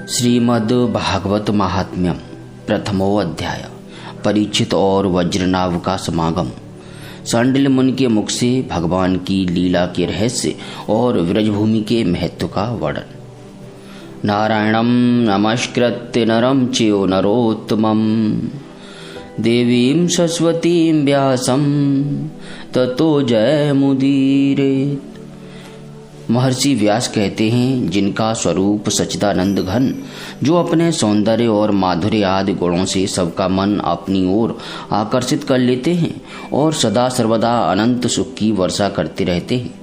श्रीमद् भागवत महात्म्यम प्रथमो अध्याय। परीक्षित और वज्रनाभ का समागम। शांडिल्य मुनि के मुख से भगवान की लीला के रहस्य और व्रजभूमि के महत्व का वर्णन। नारायणं नमस्कृत्य नरं चैव नरोत्तमं देवीं सरस्वतीं व्यासं ततो जयमुदीरयेत्। महर्षि व्यास कहते हैं, जिनका स्वरूप सच्चिदानंद घन, जो अपने सौंदर्य और माधुर्य आदि गुणों से सबका मन अपनी ओर आकर्षित कर लेते हैं और सदा सर्वदा अनंत सुख की वर्षा करते रहते हैं,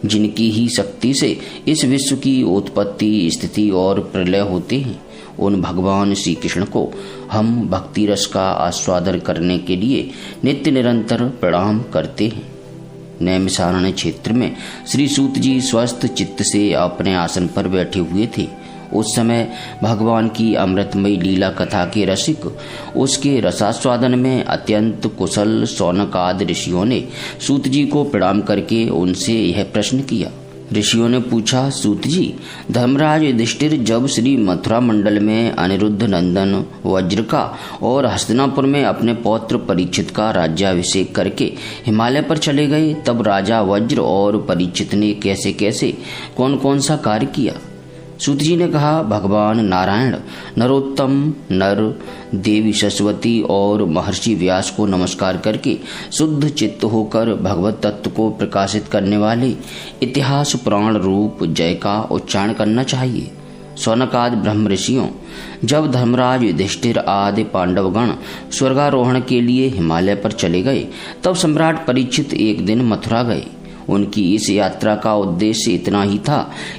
जिनकी ही शक्ति से इस विश्व की उत्पत्ति, स्थिति और प्रलय होते हैं, उन भगवान श्री कृष्ण को हम भक्ति रस का आस्वादन करने के लिए नित्य निरंतर प्रणाम करते हैं। नैमिषारण्य क्षेत्र में श्री सूत जी स्वस्थ चित्त से अपने आसन पर बैठे हुए थे। उस समय भगवान की अमृतमयी लीला कथा के रसिक उसके रसास्वादन में अत्यंत कुशल शौनक आदि ऋषियों ने सूत जी को प्रणाम करके उनसे यह प्रश्न किया। ऋषियों ने पूछा, सूत जी, धर्मराज युधिष्ठिर जब श्री मथुरा मंडल में अनिरुद्ध नंदन वज्र का और हस्तिनापुर में अपने पौत्र परीक्षित का राज्याभिषेक करके हिमालय पर चले गए, तब राजा वज्र और परीक्षित ने कैसे कैसे कौन कौन सा कार्य किया? सूत जी ने कहा, भगवान नारायण, नरोत्तम नर, देवी सरस्वती और महर्षि व्यास को नमस्कार करके शुद्ध चित्त होकर भगवत तत्व को प्रकाशित करने वाले इतिहास पुराण रूप जय का उच्चारण करना चाहिए। शौनकादि ब्रह्म ऋषियों, जब धर्मराज युधिष्ठिर आदि पांडवगण स्वर्गारोहण के लिए हिमालय पर चले गए, तब सम्राट परीक्षित एक दिन मथुरा गए। उनकी इस यात्रा का उद्देश्य इतना ही था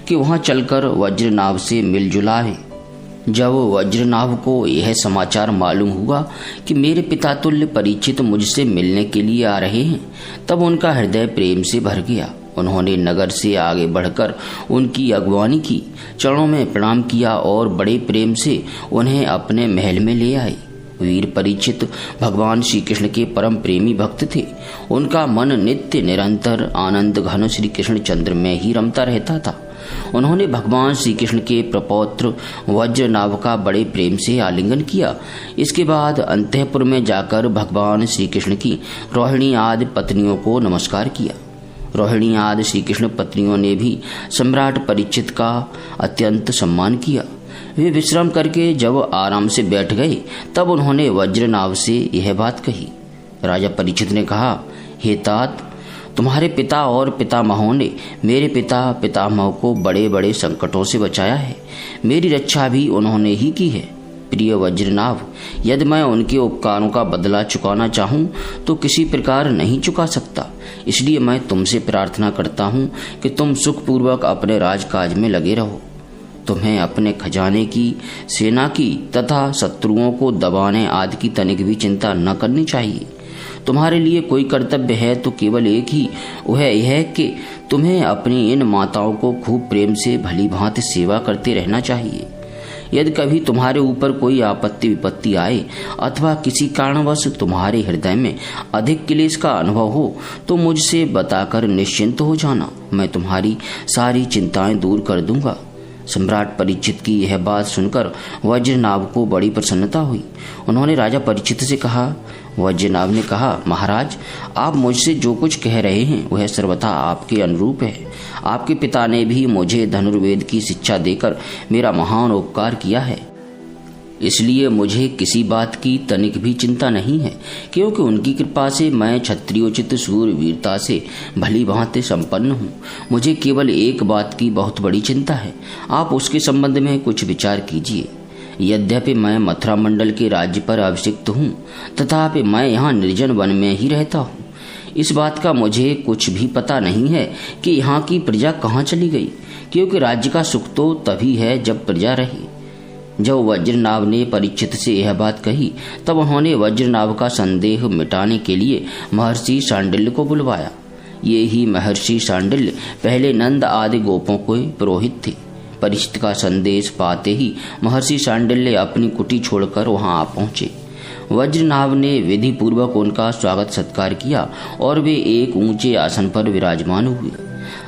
कि वहां चलकर वज्रनाभ से मिलजुल आए। जब वज्रनाभ को यह समाचार मालूम हुआ कि मेरे पिता तुल्य परीक्षित मुझसे मिलने के लिए आ रहे हैं, तब उनका हृदय प्रेम से भर गया। उन्होंने नगर से आगे बढ़कर उनकी अगवानी की, चरणों में प्रणाम किया और बड़े प्रेम से उन्हें अपने महल में ले आए। वीर परीक्षित भगवान श्री कृष्ण के परम प्रेमी भक्त थे। उनका मन नित्य निरंतर आनंद घन श्री कृष्ण चंद्र में ही रमता रहता था। उन्होंने भगवान श्री कृष्ण के प्रपौत्र वज्रनाभ का बड़े प्रेम से आलिंगन किया। इसके बाद अंतःपुर में जाकर भगवान श्री कृष्ण की रोहिणी आदि पत्नियों को नमस्कार किया। रोहिणी आदि श्री कृष्ण पत्नियों ने भी सम्राट परीक्षित का अत्यंत सम्मान किया। वे विश्राम करके जब आराम से बैठ गए, तब उन्होंने वज्रनाभ से यह बात कही। राजा परीक्षित ने कहा, हे तात, तुम्हारे पिता और पितामहों ने मेरे पिता पितामह को बड़े बड़े संकटों से बचाया है। मेरी रक्षा भी उन्होंने ही की है। प्रिय वज्रनाभ, यदि मैं उनके उपकारों का बदला चुकाना चाहूँ तो किसी प्रकार नहीं चुका सकता। इसलिए मैं तुमसे प्रार्थना करता हूँ कि तुम सुखपूर्वक अपने राजकाज में लगे रहो। तुम्हें अपने खजाने की, सेना की तथा शत्रुओं को दबाने आदि की तनिक भी चिंता न करनी चाहिए। तुम्हारे लिए कोई कर्तव्य है तो केवल एक ही, वह यह है कि तुम्हें अपनी इन माताओं को खूब प्रेम से भली भांति सेवा करते रहना चाहिए। यदि कभी तुम्हारे ऊपर कोई आपत्ति विपत्ति आए अथवा किसी कारणवश तुम्हारे हृदय में अधिक क्लेश का अनुभव हो, तो मुझसे बताकर निश्चिंत हो जाना। मैं तुम्हारी सारी चिंताएं दूर कर दूंगा। सम्राट परीक्षित की यह बात सुनकर वज्रनाभ को बड़ी प्रसन्नता हुई। उन्होंने राजा परीक्षित से कहा। वज्रनाभ ने कहा, महाराज, आप मुझसे जो कुछ कह रहे हैं वह सर्वथा आपके अनुरूप है। आपके पिता ने भी मुझे धनुर्वेद की शिक्षा देकर मेरा महान उपकार किया है। इसलिए मुझे किसी बात की तनिक भी चिंता नहीं है, क्योंकि उनकी कृपा से मैं क्षत्रियोचित शूरवीरता से भली भांति संपन्न हूँ। मुझे केवल एक बात की बहुत बड़ी चिंता है। आप उसके संबंध में कुछ विचार कीजिए। यद्यपि मैं मथुरा मंडल के राज्य पर अभिषिक्त हूँ, तथापि मैं यहाँ निर्जन वन में ही रहता हूँ। इस बात का मुझे कुछ भी पता नहीं है कि यहाँ की प्रजा कहाँ चली गई, क्योंकि राज्य का सुख तो तभी है जब प्रजा रहे। जब वज्रनाभ ने परीक्षित से यह बात कही, तब उन्होंने वज्रनाभ का संदेह मिटाने के लिए महर्षि शांडिल्य को बुलवाया। ये ही महर्षि शांडिल्य पहले नंद आदि गोपों के पुरोहित थे। परीक्षित का संदेश पाते ही महर्षि शांडिल्य अपनी कुटी छोड़कर वहां आ पहुंचे। वज्रनाभ ने विधि पूर्वक उनका स्वागत सत्कार किया और वे एक ऊंचे आसन पर विराजमान हुए।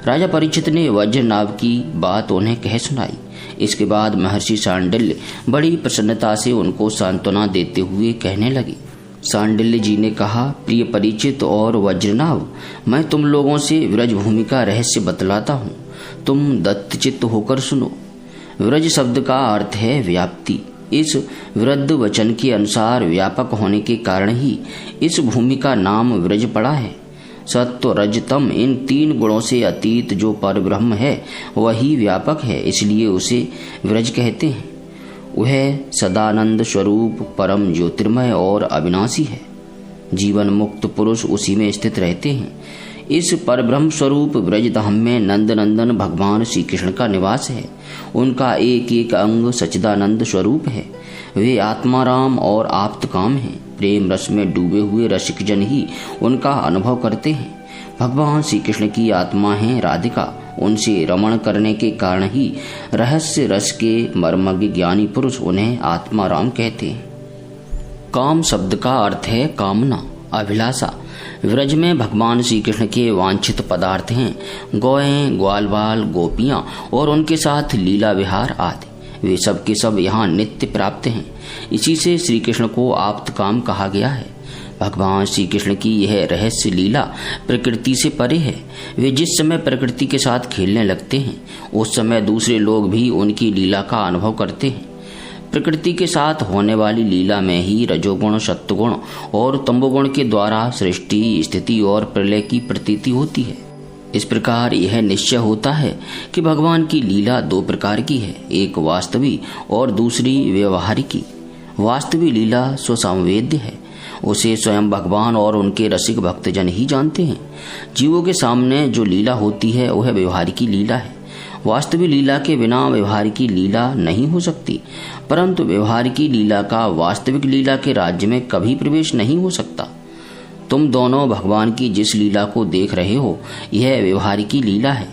राजा परीक्षित ने वज्रनाभ की बात उन्हें कह सुनाई। इसके बाद महर्षि सांडिल्य बड़ी प्रसन्नता से उनको सांत्वना देते हुए कहने लगे। सांडिल्य जी ने कहा, प्रिय परिचित और वज्रनाभ, मैं तुम लोगों से व्रज भूमि का रहस्य बतलाता हूँ, तुम दत्तचित्त होकर सुनो। व्रज शब्द का अर्थ है व्याप्ति। इस वृद्ध वचन के अनुसार व्यापक होने के कारण ही इस भूमि का नाम व्रज पड़ा है। सत्व रज तम इन 3 गुणों से अतीत जो परब्रह्म है वही व्यापक है, इसलिए उसे व्रज कहते हैं। वह सदानंद स्वरूप परम ज्योतिर्मय और अविनाशी है। जीवन मुक्त पुरुष उसी में स्थित रहते हैं। इस परब्रह्म स्वरूप ब्रज धाम में नंद नंदन भगवान श्री कृष्ण का निवास है। उनका एक एक अंग सच्चिदानंद स्वरूप है। वे आत्माराम और आप्तकाम हैं। प्रेम रस में डूबे हुए रसिक जन ही उनका अनुभव करते हैं। भगवान श्री कृष्ण की आत्मा है राधिका। उनसे रमण करने के कारण ही रहस्य रस के मर्मज्ञ ज्ञानी पुरुष उन्हें आत्माराम कहते हैं। काम शब्द का अर्थ है कामना, अभिलाषा। व्रज में भगवान श्री कृष्ण के वांछित पदार्थ हैं गौएं, ग्वाल बाल, गोपियां और उनके साथ लीला विहार आदि। वे सब के सब यहाँ नित्य प्राप्त हैं। इसी से श्री कृष्ण को आप्त काम कहा गया है। भगवान श्री कृष्ण की यह रहस्य लीला प्रकृति से परे है। वे जिस समय प्रकृति के साथ खेलने लगते हैं उस समय दूसरे लोग भी उनकी लीला का अनुभव करते हैं। प्रकृति के साथ होने वाली लीला में ही रजोगुण, सत्वगुण और तमोगुण के द्वारा सृष्टि, स्थिति और प्रलय की प्रतीति होती है। इस प्रकार यह निश्चय होता है कि भगवान की लीला 2 प्रकार की है, एक वास्तविक और दूसरी व्यवहारिकी। वास्तविक लीला स्वसंवेद्य है। उसे स्वयं भगवान और उनके रसिक भक्तजन ही जानते हैं। जीवों के सामने जो लीला होती है वह व्यवहारिकी लीला है। वास्तविक लीला के बिना व्यवहारिकी लीला नहीं हो सकती, परंतु व्यवहारिकी लीला का वास्तविक लीला के राज्य में कभी प्रवेश नहीं हो सकता। तुम दोनों भगवान की जिस लीला को देख रहे हो यह व्यवहारिकी लीला है।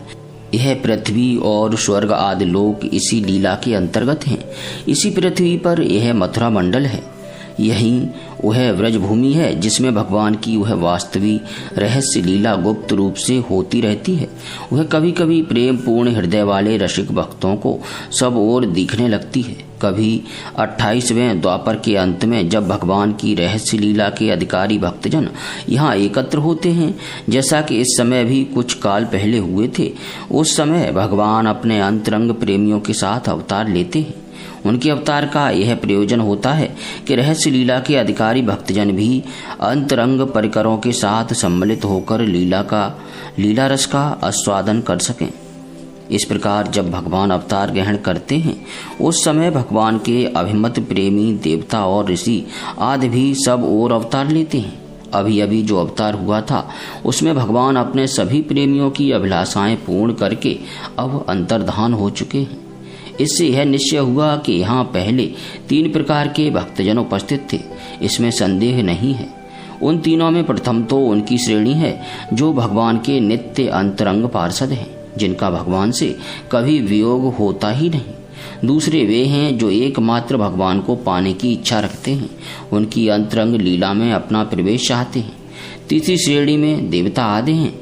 यह पृथ्वी और स्वर्ग आदि लोक इसी लीला के अंतर्गत हैं। इसी पृथ्वी पर यह मथुरा मंडल है। यही वह व्रज भूमि है जिसमें भगवान की वह वास्तविक रहस्य लीला गुप्त रूप से होती रहती है। वह कभी कभी प्रेम पूर्ण हृदय वाले रसिक भक्तों को सब ओर दिखने लगती है। कभी 28वें द्वापर के अंत में जब भगवान की रहस्य लीला के अधिकारी भक्तजन यहाँ एकत्र होते हैं, जैसा कि इस समय भी कुछ काल पहले हुए थे, उस समय भगवान अपने अंतरंग प्रेमियों के साथ अवतार लेते हैं। उनके अवतार का यह प्रयोजन होता है कि रहस्य लीला के अधिकारी भक्तजन भी अंतरंग परिकरों के साथ सम्मिलित होकर लीला रस का आस्वादन कर सकें। इस प्रकार जब भगवान अवतार ग्रहण करते हैं उस समय भगवान के अभिमत प्रेमी देवता और ऋषि आदि भी सब और अवतार लेते हैं। अभी अभी जो अवतार हुआ था उसमें भगवान अपने सभी प्रेमियों की अभिलाषाएं पूर्ण करके अब अंतर्धान हो चुके हैं। इससे यह निश्चय हुआ कि यहाँ पहले 3 प्रकार के भक्तजन उपस्थित थे, इसमें संदेह नहीं है। उन तीनों में प्रथम तो उनकी श्रेणी है जो भगवान के नित्य अंतरंग पार्षद हैं, जिनका भगवान से कभी वियोग होता ही नहीं। दूसरे वे हैं जो एकमात्र भगवान को पाने की इच्छा रखते हैं, उनकी अंतरंग लीला में अपना प्रवेश चाहते हैं। तीसरी श्रेणी में देवता आदि हैं।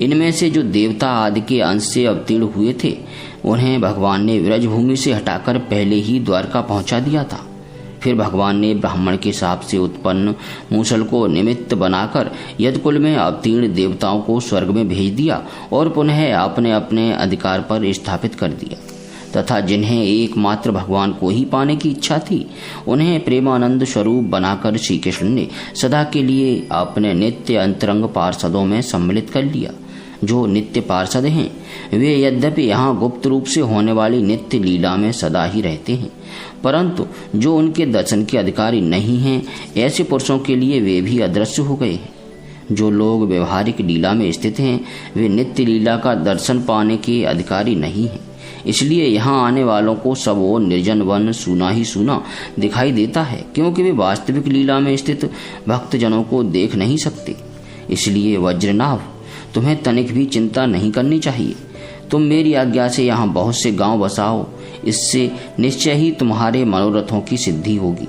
इनमें से जो देवता आदि के अंश से अवतीर्ण हुए थे उन्हें भगवान ने व्रज भूमि से हटाकर पहले ही द्वारका पहुंचा दिया था। फिर भगवान ने ब्राह्मण के शाप से उत्पन्न मूसल को निमित्त बनाकर यदकुल में अवतीर्ण देवताओं को स्वर्ग में भेज दिया और पुनः अपने अपने अधिकार पर स्थापित कर दिया, तथा जिन्हें एकमात्र भगवान को ही पाने की इच्छा थी उन्हें प्रेमानंद स्वरूप बनाकर श्री कृष्ण ने सदा के लिए अपने नित्य अंतरंग पार्षदों में सम्मिलित कर लिया। जो नित्य पार्षद हैं वे यद्यपि यहाँ गुप्त रूप से होने वाली नित्य लीला में सदा ही रहते हैं, परंतु जो उनके दर्शन के अधिकारी नहीं हैं ऐसे पुरुषों के लिए वे भी अदृश्य हो गए हैं। जो लोग व्यवहारिक लीला में स्थित हैं वे नित्य लीला का दर्शन पाने के अधिकारी नहीं हैं। इसलिए यहाँ आने वालों को सब ओर निर्जन वन सूना ही सूना दिखाई देता है, क्योंकि वे वास्तविक लीला में स्थित भक्तजनों को देख नहीं सकते। इसलिए वज्रनाभ, तुम्हें तनिक भी चिंता नहीं करनी चाहिए। तुम मेरी आज्ञा से यहाँ बहुत से गांव बसाओ, इससे निश्चय ही तुम्हारे मनोरथों की सिद्धि होगी।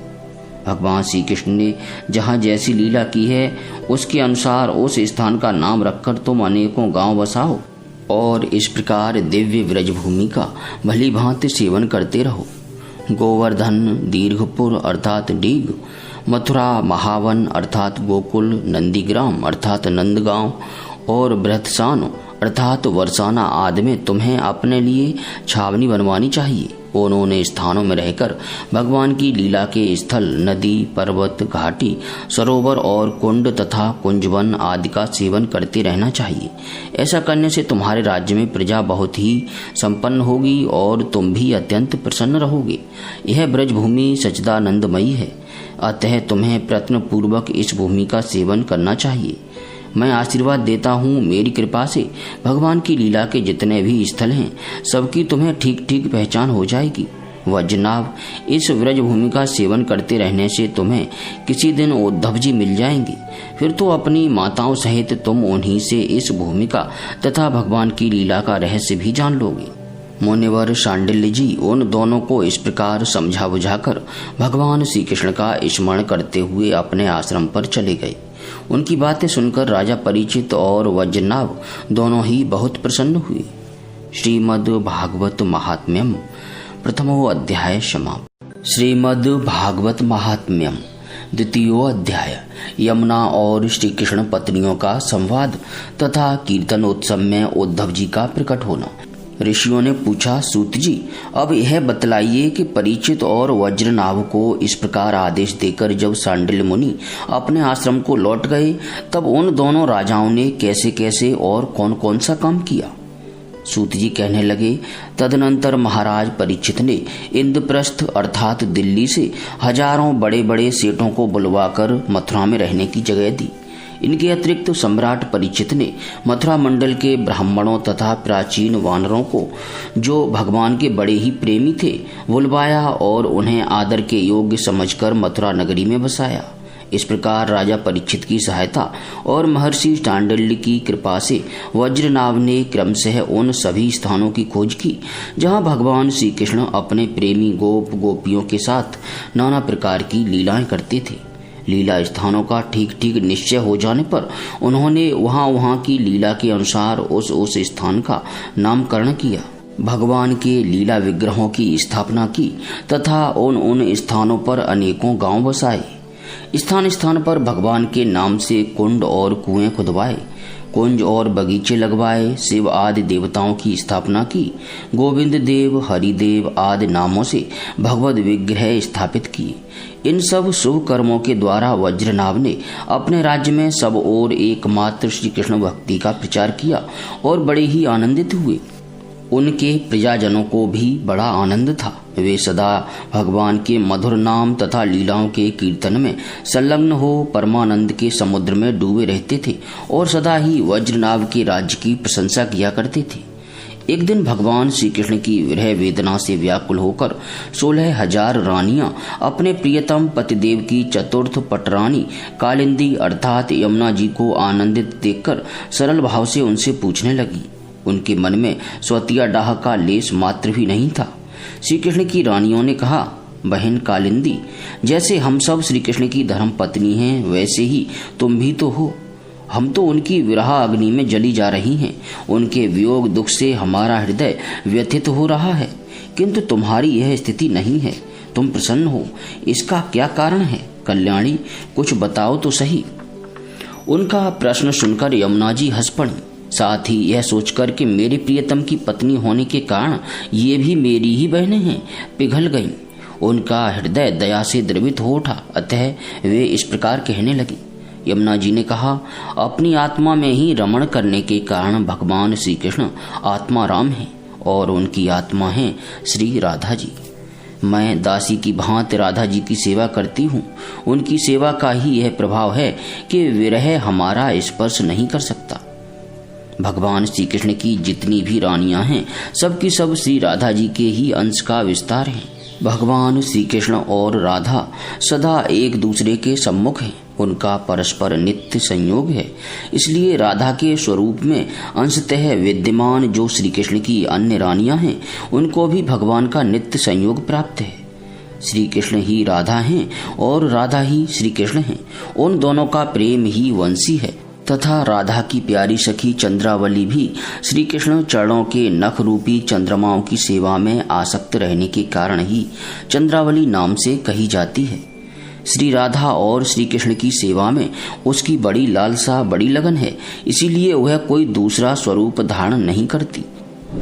भगवान श्री कृष्ण ने जहाँ जैसी लीला की है उसके अनुसार उस स्थान का नाम रखकर तुम अनेकों गांव बसाओ। और इस प्रकार दिव्य व्रजभूमि का भली भांति सेवन करते रहो। गोवर्धन, दीर्घपुर अर्थात डीग, मथुरा, महावन अर्थात गोकुल, नंदीग्राम अर्थात नंदगांव और बृहत्सानो अर्थात वर्षाना आदि में तुम्हें अपने लिए छावनी बनवानी चाहिए। उन्होंने स्थानों में रहकर भगवान की लीला के स्थल, नदी, पर्वत, घाटी, सरोवर और कुंड तथा कुंजवन आदि का सेवन करते रहना चाहिए। ऐसा करने से तुम्हारे राज्य में प्रजा बहुत ही संपन्न होगी और तुम भी अत्यंत प्रसन्न रहोगे। यह ब्रजभूमि सच्चिदानंदमयी है, अतः तुम्हें प्रयत्न पूर्वक इस भूमि का सेवन करना चाहिए। मैं आशीर्वाद देता हूँ, मेरी कृपा से भगवान की लीला के जितने भी स्थल हैं सबकी तुम्हें ठीक ठीक पहचान हो जाएगी। वज्रनाभ, इस व्रजभूमि का सेवन करते रहने से तुम्हें किसी दिन उद्धव जी मिल जाएंगे। फिर तो अपनी माताओं सहित तुम उन्हीं से इस भूमिका तथा भगवान की लीला का रहस्य भी जान लोगे। मुनिवर शांडिल्य जी उन दोनों को इस प्रकार समझा बुझाकर भगवान श्री कृष्ण का स्मरण करते हुए अपने आश्रम पर चले गए। उनकी बातें सुनकर राजा परीक्षित और वज्रनाभ दोनों ही बहुत प्रसन्न हुए। श्रीमद् भागवत महात्म्यम प्रथमो अध्याय समाप्त। श्रीमद् भागवत महात्म्यम द्वितीयो अध्याय। यमुना और श्री कृष्ण पत्नियों का संवाद तथा कीर्तन उत्सव में उद्धव जी का प्रकट होना। ऋषियों ने पूछा, सूत जी, अब यह बतलाइए कि परीक्षित और वज्रनाभ को इस प्रकार आदेश देकर जब शांडिल्य मुनि अपने आश्रम को लौट गए, तब उन दोनों राजाओं ने कैसे कैसे और कौन कौन सा काम किया। सूत जी कहने लगे, तदनंतर महाराज परीक्षित ने इंद्रप्रस्थ अर्थात दिल्ली से हजारों बड़े बड़े सेठों को बुलवाकर मथुरा में रहने की जगह दी। इनके अतिरिक्त सम्राट परीक्षित ने मथुरा मंडल के ब्राह्मणों तथा प्राचीन वानरों को, जो भगवान के बड़े ही प्रेमी थे, बुलवाया और उन्हें आदर के योग्य समझकर मथुरा नगरी में बसाया। इस प्रकार राजा परीक्षित की सहायता और महर्षि शांडिल्य की कृपा से वज्रनाभ ने क्रमशः उन सभी स्थानों की खोज की जहां भगवान श्री कृष्ण अपने प्रेमी गोप गोपियों के साथ नाना प्रकार की लीलाएं करते थे। लीला स्थानों का ठीक ठीक निश्चय हो जाने पर उन्होंने वहां की लीला के अनुसार उस स्थान का नामकरण किया, भगवान के लीला विग्रहों की स्थापना की तथा उन स्थानों पर अनेकों गांव बसाए। स्थान स्थान पर भगवान के नाम से कुंड और कुएं खुदवाए, कुंज और बगीचे लगवाए, शिव आदि देवताओं की स्थापना की, गोविंद देव, हरिदेव आदि नामों से भगवत विग्रह स्थापित किए। इन सब शुभ कर्मों के द्वारा वज्रनाभ ने अपने राज्य में सब ओर एकमात्र श्री कृष्ण भक्ति का प्रचार किया और बड़े ही आनंदित हुए। उनके प्रजाजनों को भी बड़ा आनंद था। वे सदा भगवान के मधुर नाम तथा लीलाओं के कीर्तन में संलग्न हो परमानंद के समुद्र में डूबे रहते थे और सदा ही वज्रनाभ के राज्य की प्रशंसा किया करते थे। एक दिन भगवान श्री कृष्ण की विरह वेदना से व्याकुल होकर 16,000 रानियां अपने प्रियतम पतिदेव की चतुर्थ पटरानी कालिंदी अर्थात यमुना जी को आनंदित देखकर सरल भाव से उनसे पूछने लगी। उनके मन में स्वतिया डाह का लेस मात्र भी नहीं था। श्री कृष्ण की रानियों ने कहा, बहन कालिंदी, जैसे हम सब श्री कृष्ण की धर्म पत्नी हैं, वैसे ही तुम भी तो हो। हम तो उनकी विरह अग्नि में जली जा रही हैं। उनके वियोग दुख से हमारा हृदय व्यथित हो रहा है, किंतु तुम्हारी यह स्थिति नहीं है। तुम प्रसन्न हो, इसका क्या कारण है? कल्याणी, कुछ बताओ तो सही। उनका प्रश्न सुनकर यमुना जी हंस पड़ी। साथ ही यह सोचकर कि मेरे प्रियतम की पत्नी होने के कारण ये भी मेरी ही बहनें हैं, पिघल गईं। उनका हृदय दया से द्रवित हो उठा, अतः वे इस प्रकार कहने लगी। यमुना जी ने कहा, अपनी आत्मा में ही रमण करने के कारण भगवान श्री कृष्ण आत्मा राम हैं और उनकी आत्मा है श्री राधा जी। मैं दासी की भांति राधा जी की सेवा करती हूँ। उनकी सेवा का ही यह प्रभाव है कि विरह हमारा स्पर्श नहीं कर सकता। भगवान श्री कृष्ण की जितनी भी रानियां हैं, सबकी सब श्री राधा जी के ही अंश का विस्तार है। भगवान श्री कृष्ण और राधा सदा एक दूसरे के सम्मुख हैं। उनका परस्पर नित्य संयोग है। इसलिए राधा के स्वरूप में अंशतः विद्यमान जो श्री कृष्ण की अन्य रानियां हैं, उनको भी भगवान का नित्य संयोग प्राप्त है। श्री कृष्ण ही राधा हैं और राधा ही श्री कृष्ण हैं। उन दोनों का प्रेम ही वंशी है तथा राधा की प्यारी सखी चंद्रावली भी श्री कृष्ण चरणों के नख रूपी चंद्रमाओं की सेवा में आसक्त रहने के कारण ही चंद्रावली नाम से कही जाती है। श्री राधा और श्री कृष्ण की सेवा में उसकी बड़ी लालसा, बड़ी लगन है, इसीलिए वह कोई दूसरा स्वरूप धारण नहीं करती।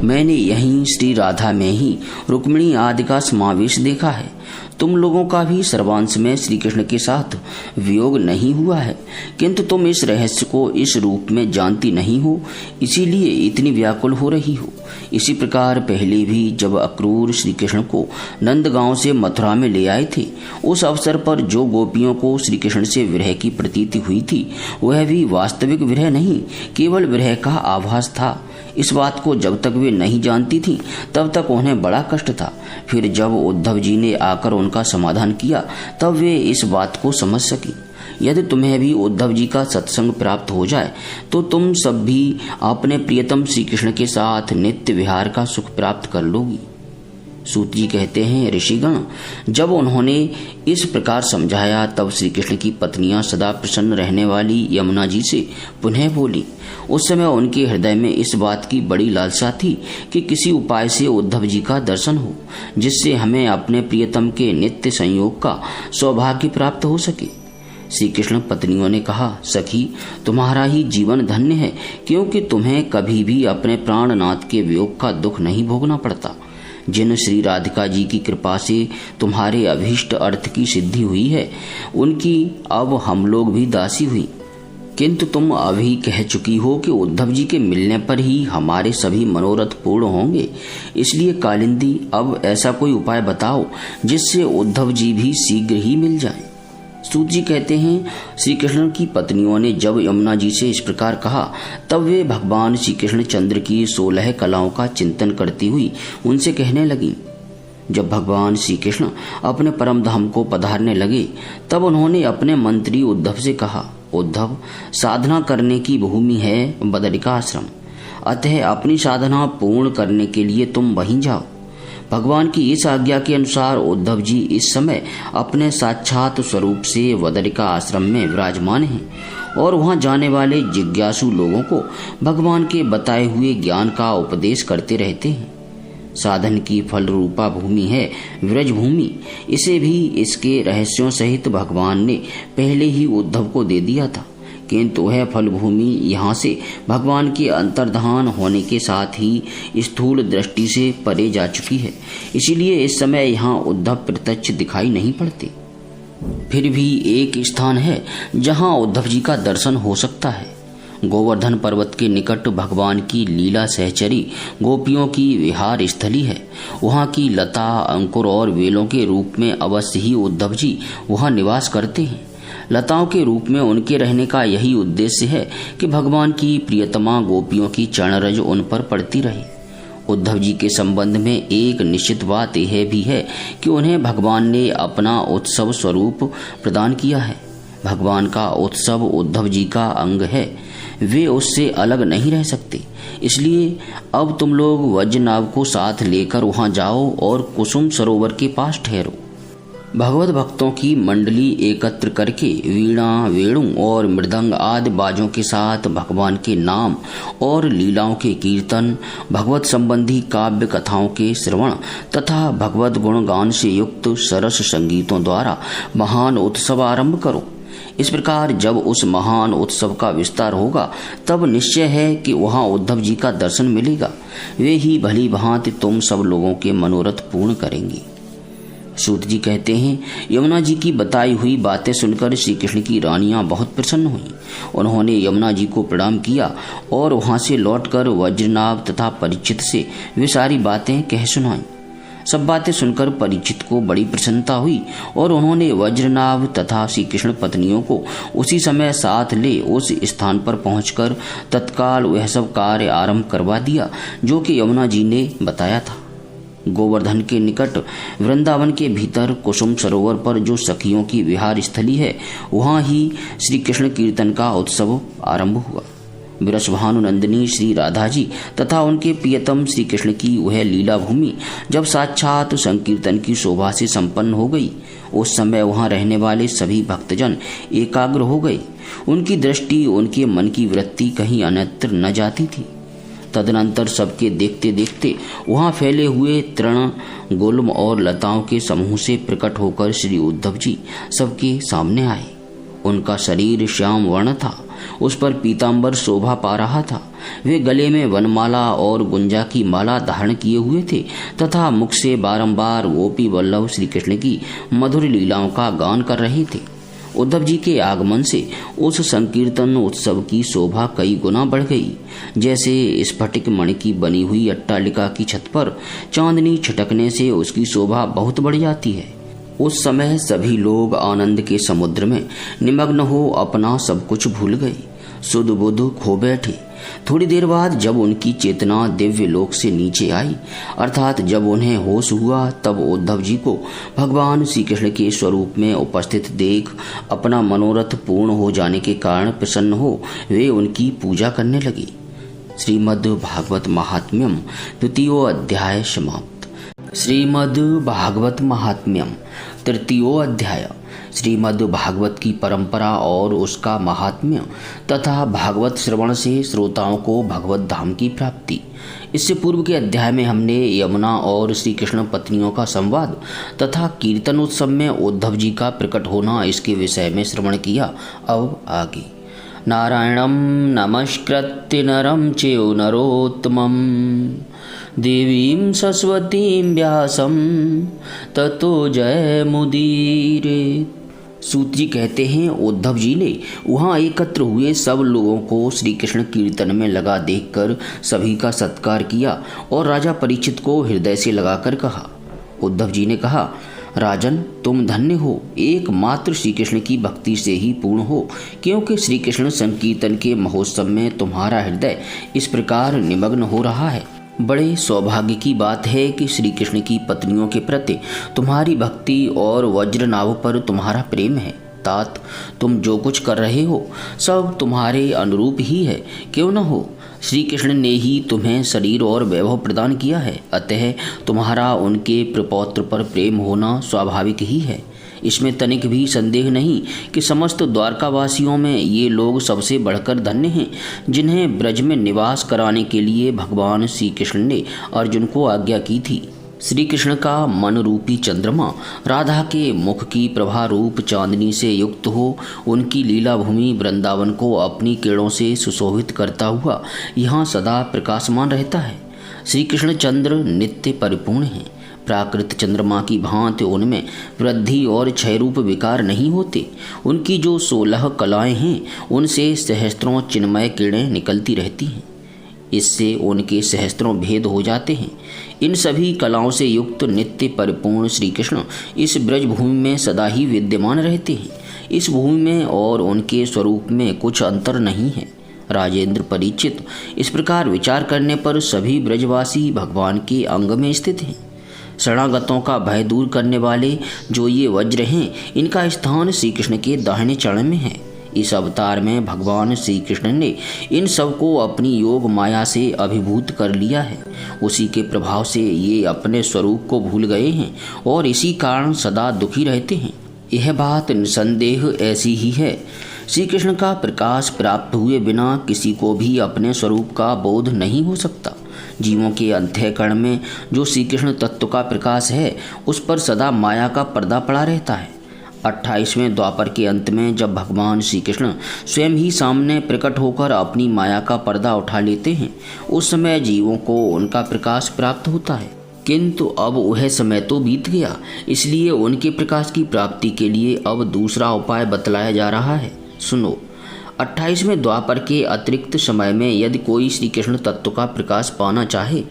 मैंने यहीं श्री राधा में ही रुक्मिणी आदि का समावेश देखा है। तुम लोगों का भी सर्वांश में श्री कृष्ण के साथ वियोग नहीं हुआ है, किंतु तुम इस रहस्य को इस रूप में जानती नहीं हो, इसीलिए इतनी व्याकुल हो रही हो। इसी प्रकार पहले भी जब अक्रूर श्री कृष्ण को नंदगांव से मथुरा में ले आए थे, उस अवसर पर जो गोपियों को श्री कृष्ण से विरह की प्रतीति हुई थी, वह भी वास्तविक विरह नहीं, केवल विरह का आभास था। इस बात को जब तक वे नहीं जानती थीं, तब तक उन्हें बड़ा कष्ट था। फिर जब उद्धव जी ने आकर उनका समाधान किया, तब वे इस बात को समझ सकी। यदि तुम्हें भी उद्धव जी का सत्संग प्राप्त हो जाए, तो तुम सब भी अपने प्रियतम श्री कृष्ण के साथ नित्य विहार का सुख प्राप्त कर लोगी। सूत जी कहते हैं, ऋषिगण जब उन्होंने इस प्रकार समझाया, तब श्री कृष्ण की पत्नियां सदा प्रसन्न रहने वाली यमुना जी से पुनः बोली। उस समय उनके हृदय में इस बात की बड़ी लालसा थी कि किसी उपाय से उद्धव जी का दर्शन हो, जिससे हमें अपने प्रियतम के नित्य संयोग का सौभाग्य प्राप्त हो सके। श्री कृष्ण पत्नियों ने कहा, सखी तुम्हारा ही जीवन धन्य है, क्योंकि तुम्हें कभी भी अपने प्राणनाथ के वियोग का दुख नहीं भोगना पड़ता। जिन श्री राधिका जी की कृपा से तुम्हारे अभीष्ट अर्थ की सिद्धि हुई है, उनकी अब हम लोग भी दासी हुई। किंतु तुम अभी कह चुकी हो कि उद्धव जी के मिलने पर ही हमारे सभी मनोरथ पूर्ण होंगे, इसलिए कालिंदी अब ऐसा कोई उपाय बताओ जिससे उद्धव जी भी शीघ्र ही मिल जाएं। सूत जी कहते हैं, श्री कृष्ण की पत्नियों ने जब यमुना जी से इस प्रकार कहा, तब वे भगवान श्री कृष्ण चंद्र की 16 कलाओं का चिंतन करती हुई उनसे कहने लगी। जब भगवान श्री कृष्ण अपने परम धाम को पधारने लगे, तब उन्होंने अपने मंत्री उद्धव से कहा, उद्धव साधना करने की भूमि है बदरिका आश्रम, अतः अपनी साधना पूर्ण करने के लिए तुम वहीं जाओ। भगवान की इस आज्ञा के अनुसार उद्धव जी इस समय अपने साक्षात स्वरूप से बदरिका आश्रम में विराजमान हैं और वहां जाने वाले जिज्ञासु लोगों को भगवान के बताए हुए ज्ञान का उपदेश करते रहते हैं। साधन की फल रूपा भूमि है व्रज भूमि, इसे भी इसके रहस्यों सहित भगवान ने पहले ही उद्धव को दे दिया था, किंतु वह फल भूमि यहाँ से भगवान के अंतर्धान होने के साथ ही स्थूल दृष्टि से परे जा चुकी है, इसीलिए इस समय यहाँ उद्धव प्रत्यक्ष दिखाई नहीं पड़ते। फिर भी एक स्थान है जहाँ उद्धव जी का दर्शन हो सकता है। गोवर्धन पर्वत के निकट भगवान की लीला सहचरी गोपियों की विहार स्थली है। वहाँ की लता, अंकुर और वेलों के रूप में अवश्य ही उद्धव जी वहाँ निवास करते हैं। लताओं के रूप में उनके रहने का यही उद्देश्य है कि भगवान की प्रियतमा गोपियों की चरणरज उन पर पड़ती रहे। उद्धव जी के संबंध में एक निश्चित बात यह भी है कि उन्हें भगवान ने अपना उत्सव स्वरूप प्रदान किया है। भगवान का उत्सव उद्धव जी का अंग है, वे उससे अलग नहीं रह सकते। इसलिए अब तुम लोग वज्रनाभ को साथ लेकर वहां जाओ और कुसुम सरोवर के पास ठहरो। भगवत भक्तों की मंडली एकत्र करके वीणा, वेणु और मृदंग आदि बाजों के साथ भगवान के नाम और लीलाओं के कीर्तन, भगवत संबंधी काव्य कथाओं के श्रवण तथा भगवत गुणगान से युक्त सरस संगीतों द्वारा महान उत्सव आरंभ करो। इस प्रकार जब उस महान उत्सव का विस्तार होगा, तब निश्चय है कि वहां उद्धव जी का दर्शन मिलेगा। वे ही भली भांति तुम सब लोगों के मनोरथ पूर्ण करेंगे। सूत जी कहते हैं, यमुना जी की बताई हुई बातें सुनकर श्री कृष्ण की रानियां बहुत प्रसन्न हुईं। उन्होंने यमुना जी को प्रणाम किया और वहां से लौटकर वज्रनाभ तथा परीक्षित से वे सारी बातें कह सुनाई। सब बातें सुनकर परीक्षित को बड़ी प्रसन्नता हुई और उन्होंने वज्रनाभ तथा श्री कृष्ण पत्नियों को उसी समय साथ ले उस स्थान पर पहुंचकर तत्काल वह सब कार्य आरंभ करवा दिया जो कि यमुना जी ने बताया था। गोवर्धन के निकट वृंदावन के भीतर कुसुम सरोवर पर जो सखियों की विहार स्थली है, वहां ही श्री कृष्ण कीर्तन का उत्सव आरंभ हुआ। वृषभानु नंदिनी श्री राधा जी तथा उनके प्रियतम श्री कृष्ण की वह लीला भूमि जब साक्षात संकीर्तन की शोभा से संपन्न हो गई, उस समय वहां रहने वाले सभी भक्तजन एकाग्र हो गए। उनकी दृष्टि, उनके मन की वृत्ति कहीं अन्यत्र न जाती थी। तदनंतर सबके देखते देखते वहां फैले हुए तृण, गुल्म और लताओं के समूह से प्रकट होकर श्री उद्धव जी सबके सामने आए। उनका शरीर श्याम वर्ण था, उस पर पीतांबर शोभा पा रहा था। वे गले में वनमाला और गुंजा की माला धारण किए हुए थे तथा मुख से बारंबार गोपी वल्लभ श्री कृष्ण की मधुर लीलाओं का गान कर रहे थे। उद्धव जी के आगमन से उस संकीर्तन उत्सव की शोभा कई गुना बढ़ गई। जैसे स्फटिक मणि की बनी हुई अट्टालिका की छत पर चांदनी छिटकने से उसकी शोभा बहुत बढ़ जाती है। उस समय सभी लोग आनंद के समुद्र में निमग्न हो अपना सब कुछ भूल गए, सुध बुध खो बैठे। थोड़ी देर बाद जब उनकी चेतना दिव्य लोक से नीचे आई, अर्थात जब उन्हें होश हुआ, तब उद्धव जी को भगवान श्री कृष्ण के स्वरूप में उपस्थित देख अपना मनोरथ पूर्ण हो जाने के कारण प्रसन्न हो वे उनकी पूजा करने लगे। श्रीमद् भागवत महात्म्यम तृतीय अध्याय समाप्त। श्रीमद् भागवत महात्म्यम तृतीयो अध्याय। श्रीमद् भागवत की परंपरा और उसका महात्म्य तथा भागवत श्रवण से श्रोताओं को भगवत धाम की प्राप्ति। इससे पूर्व के अध्याय में हमने यमुना और श्री कृष्ण पत्नियों का संवाद तथा कीर्तन उत्सव में उद्धव जी का प्रकट होना, इसके विषय में श्रवण किया। अब आगे। नारायणं नमस्कृत्य नरं चैव नरोत्तमं देवीं सरस्वतीं व्यासं ततो जयमुदीरयेत्। सूत जी कहते हैं, उद्धव जी ने वहां एकत्र हुए सब लोगों को श्री कृष्ण कीर्तन में लगा देखकर सभी का सत्कार किया और राजा परीक्षित को हृदय से लगाकर कहा। उद्धव जी ने कहा, राजन, तुम धन्य हो, एकमात्र श्री कृष्ण की भक्ति से ही पूर्ण हो, क्योंकि श्री कृष्ण संकीर्तन के महोत्सव में तुम्हारा हृदय इस प्रकार निमग्न हो रहा है। बड़े सौभाग्य की बात है कि श्री कृष्ण की पत्नियों के प्रति तुम्हारी भक्ति और वज्रनाभ पर तुम्हारा प्रेम है। तात, तुम जो कुछ कर रहे हो सब तुम्हारे अनुरूप ही है, क्यों न हो। श्री कृष्ण ने ही तुम्हें शरीर और वैभव प्रदान किया है, अतः तुम्हारा उनके प्रपौत्र पर प्रेम होना स्वाभाविक ही है। इसमें तनिक भी संदेह नहीं कि समस्त द्वारकावासियों में ये लोग सबसे बढ़कर धन्य हैं, जिन्हें ब्रज में निवास कराने के लिए भगवान श्री कृष्ण ने अर्जुन को आज्ञा की थी। श्री कृष्ण का मन रूपी चंद्रमा राधा के मुख की प्रभा रूप चांदनी से युक्त हो उनकी लीला भूमि वृंदावन को अपनी किरणों से सुशोभित करता हुआ यहाँ सदा प्रकाशमान रहता है। श्री कृष्ण चंद्र नित्य परिपूर्ण हैं। प्राकृत चंद्रमा की भांति उनमें वृद्धि और क्षय रूप विकार नहीं होते। उनकी जो 16 कलाएं हैं, उनसे सहस्त्रों चिन्मय किरणें निकलती रहती हैं। इससे उनके सहस्त्रों भेद हो जाते हैं। इन सभी कलाओं से युक्त नित्य परिपूर्ण श्री कृष्ण इस ब्रज भूमि में सदा ही विद्यमान रहते हैं। इस भूमि में और उनके स्वरूप में कुछ अंतर नहीं है। राजेंद्र परीक्षित, इस प्रकार विचार करने पर सभी ब्रजवासी भगवान के अंग में स्थित हैं। शरणागतों का भय दूर करने वाले जो ये वज्र हैं, इनका स्थान श्री कृष्ण के दाहिने चरण में है। इस अवतार में भगवान श्री कृष्ण ने इन सबको अपनी योग माया से अभिभूत कर लिया है। उसी के प्रभाव से ये अपने स्वरूप को भूल गए हैं और इसी कारण सदा दुखी रहते हैं। यह बात निसंदेह ऐसी ही है। श्री कृष्ण का प्रकाश प्राप्त हुए बिना किसी को भी अपने स्वरूप का बोध नहीं हो सकता। जीवों के अंतःकरण में जो श्री कृष्ण तत्व का प्रकाश है, उस पर सदा माया का पर्दा पड़ा रहता है। 28वें द्वापर के अंत में जब भगवान श्री कृष्ण स्वयं ही सामने प्रकट होकर अपनी माया का पर्दा उठा लेते हैं, उस समय जीवों को उनका प्रकाश प्राप्त होता है। किंतु अब वह समय तो बीत गया, इसलिए उनके प्रकाश की प्राप्ति के लिए अब दूसरा उपाय बतलाया जा रहा है। सुनो, 28वें द्वापर के अतिरिक्त समय में यदि कोई श्री कृष्ण तत्व का प्रकाश पाना चाहे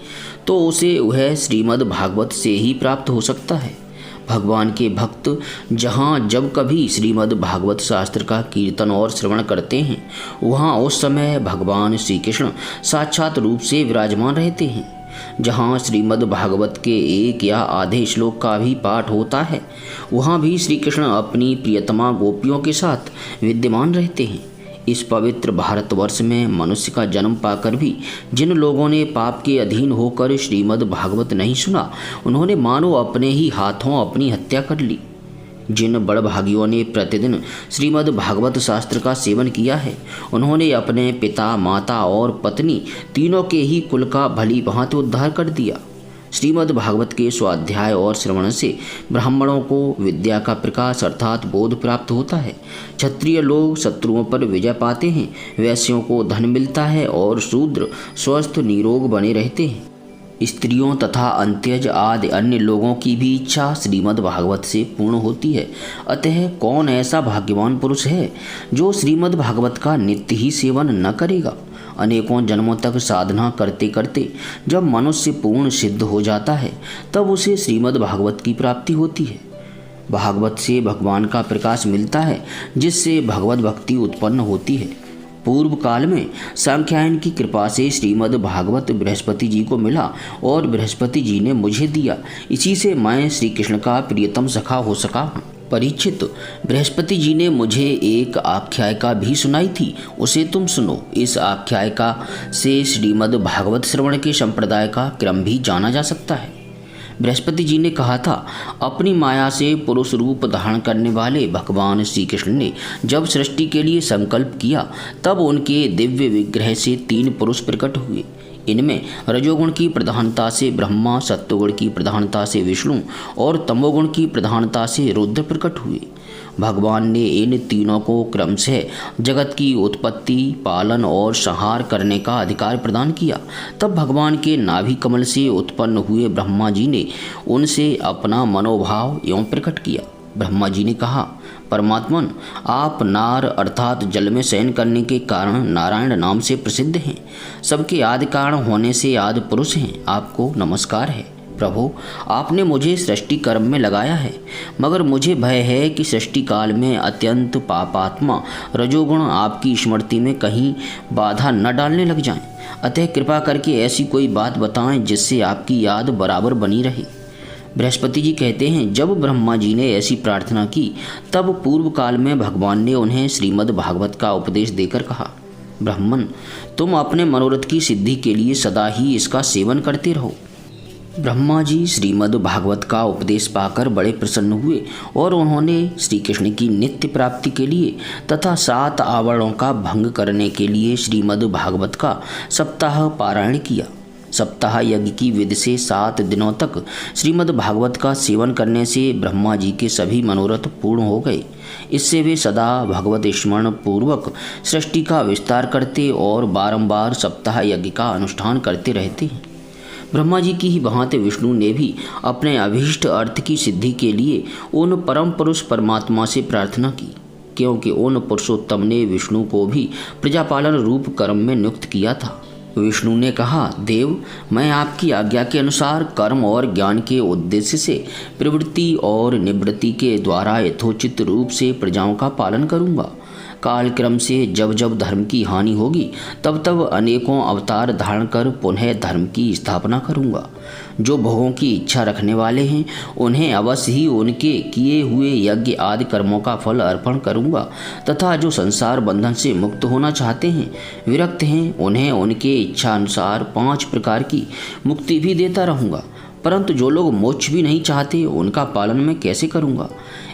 तो उसे वह श्रीमद् भागवत से ही प्राप्त हो सकता है। भगवान के भक्त जहाँ जब कभी श्रीमद् भागवत शास्त्र का कीर्तन और श्रवण करते हैं, वहाँ उस समय भगवान श्री कृष्ण साक्षात रूप से विराजमान रहते हैं। जहाँ श्रीमद् भागवत के एक या आधे श्लोक का भी पाठ होता है, वहाँ भी श्री कृष्ण अपनी प्रियतमा गोपियों के साथ विद्यमान रहते हैं। इस पवित्र भारतवर्ष में मनुष्य का जन्म पाकर भी जिन लोगों ने पाप के अधीन होकर श्रीमद् भागवत नहीं सुना, उन्होंने मानो अपने ही हाथों अपनी हत्या कर ली। जिन बड़भागियों ने प्रतिदिन श्रीमद् भागवत शास्त्र का सेवन किया है, उन्होंने अपने पिता, माता और पत्नी तीनों के ही कुल का भली भांति उद्धार कर दिया। श्रीमद् भागवत के स्वाध्याय और श्रवण से ब्राह्मणों को विद्या का प्रकाश अर्थात बोध प्राप्त होता है। क्षत्रिय लोग शत्रुओं पर विजय पाते हैं, वैश्यों को धन मिलता है और शूद्र स्वस्थ निरोग बने रहते हैं। स्त्रियों तथा अंत्यज आदि अन्य लोगों की भी इच्छा श्रीमद् भागवत से पूर्ण होती है। अतः कौन ऐसा भाग्यवान पुरुष है जो श्रीमद् भागवत का नित्य ही सेवन न करेगा। अनेकों जन्मों तक साधना करते करते जब मनुष्य पूर्ण सिद्ध हो जाता है, तब उसे श्रीमद् भागवत की प्राप्ति होती है। भागवत से भगवान का प्रकाश मिलता है, जिससे भगवत भक्ति उत्पन्न होती है। पूर्व काल में सांख्यायन की कृपा से श्रीमद् भागवत बृहस्पति जी को मिला और बृहस्पति जी ने मुझे दिया। इसी से मैं श्री कृष्ण का प्रियतम सखा हो सका हूँ। परीक्षित, बृहस्पति जी ने मुझे एक आख्यायिका भी सुनाई थी, उसे तुम सुनो। इस आख्यायिका से श्रीमद् भागवत श्रवण के संप्रदाय का क्रम भी जाना जा सकता है। बृहस्पति जी ने कहा था, अपनी माया से पुरुष रूप धारण करने वाले भगवान श्री कृष्ण ने जब सृष्टि के लिए संकल्प किया, तब उनके दिव्य विग्रह से 3 पुरुष प्रकट हुए। इनमें रजोगुण की प्रधानता से ब्रह्मा, सत्वगुण की प्रधानता से विष्णु और तमोगुण की प्रधानता से रुद्र प्रकट हुए। भगवान ने इन तीनों को क्रमशः जगत की उत्पत्ति, पालन और संहार करने का अधिकार प्रदान किया। तब भगवान के नाभि कमल से उत्पन्न हुए ब्रह्मा जी ने उनसे अपना मनोभाव एवं प्रकट किया। ब्रह्मा जी ने कहा, परमात्मन, आप नार अर्थात जल में शयन करने के कारण नारायण नाम से प्रसिद्ध हैं। सबके आदि कारण होने से आदि पुरुष हैं। आपको नमस्कार है। प्रभु, आपने मुझे सृष्टि कर्म में लगाया है, मगर मुझे भय है कि सृष्टि काल में अत्यंत पापात्मा रजोगुण आपकी स्मृति में कहीं बाधा न डालने लग जाएं। अतः कृपा करके ऐसी कोई बात बताएं जिससे आपकी याद बराबर बनी रहे। बृहस्पति जी कहते हैं, जब ब्रह्मा जी ने ऐसी प्रार्थना की, तब पूर्व काल में भगवान ने उन्हें श्रीमद् भागवत का उपदेश देकर कहा, ब्राह्मण, तुम अपने मनोरथ की सिद्धि के लिए सदा ही इसका सेवन करते रहो। ब्रह्मा जी श्रीमद् भागवत का उपदेश पाकर बड़े प्रसन्न हुए और उन्होंने श्री कृष्ण की नित्य प्राप्ति के लिए तथा 7 आवरणों का भंग करने के लिए श्रीमद् भागवत का सप्ताह पारायण किया। सप्ताह यज्ञ की विधि से 7 दिनों तक श्रीमद् भागवत का सेवन करने से ब्रह्मा जी के सभी मनोरथ पूर्ण हो गए। इससे वे सदा भगवत स्मरण पूर्वक सृष्टि का विस्तार करते और बारंबार सप्ताह यज्ञ का अनुष्ठान करते रहते हैं। ब्रह्मा जी की ही भांति विष्णु ने भी अपने अभीष्ट अर्थ की सिद्धि के लिए उन परम पुरुष परमात्मा से प्रार्थना की, क्योंकि उन पुरुषोत्तम ने विष्णु को भी प्रजापालन रूप कर्म में नियुक्त किया था। विष्णु ने कहा, देव, मैं आपकी आज्ञा के अनुसार कर्म और ज्ञान के उद्देश्य से प्रवृत्ति और निवृत्ति के द्वारा यथोचित रूप से प्रजाओं का पालन करूँगा। कालक्रम से जब जब धर्म की हानि होगी, तब तब अनेकों अवतार धारण कर पुनः धर्म की स्थापना करूँगा। जो भोगों की इच्छा रखने वाले हैं, उन्हें अवश्य ही उनके किए हुए यज्ञ आदि कर्मों का फल अर्पण करूँगा, तथा जो संसार बंधन से मुक्त होना चाहते हैं, विरक्त हैं, उन्हें उनके इच्छा अनुसार 5 प्रकार की मुक्ति भी देता रहूँगा। परंतु जो लोग मोक्ष भी नहीं चाहते, उनका पालन मैं कैसे करूँगा?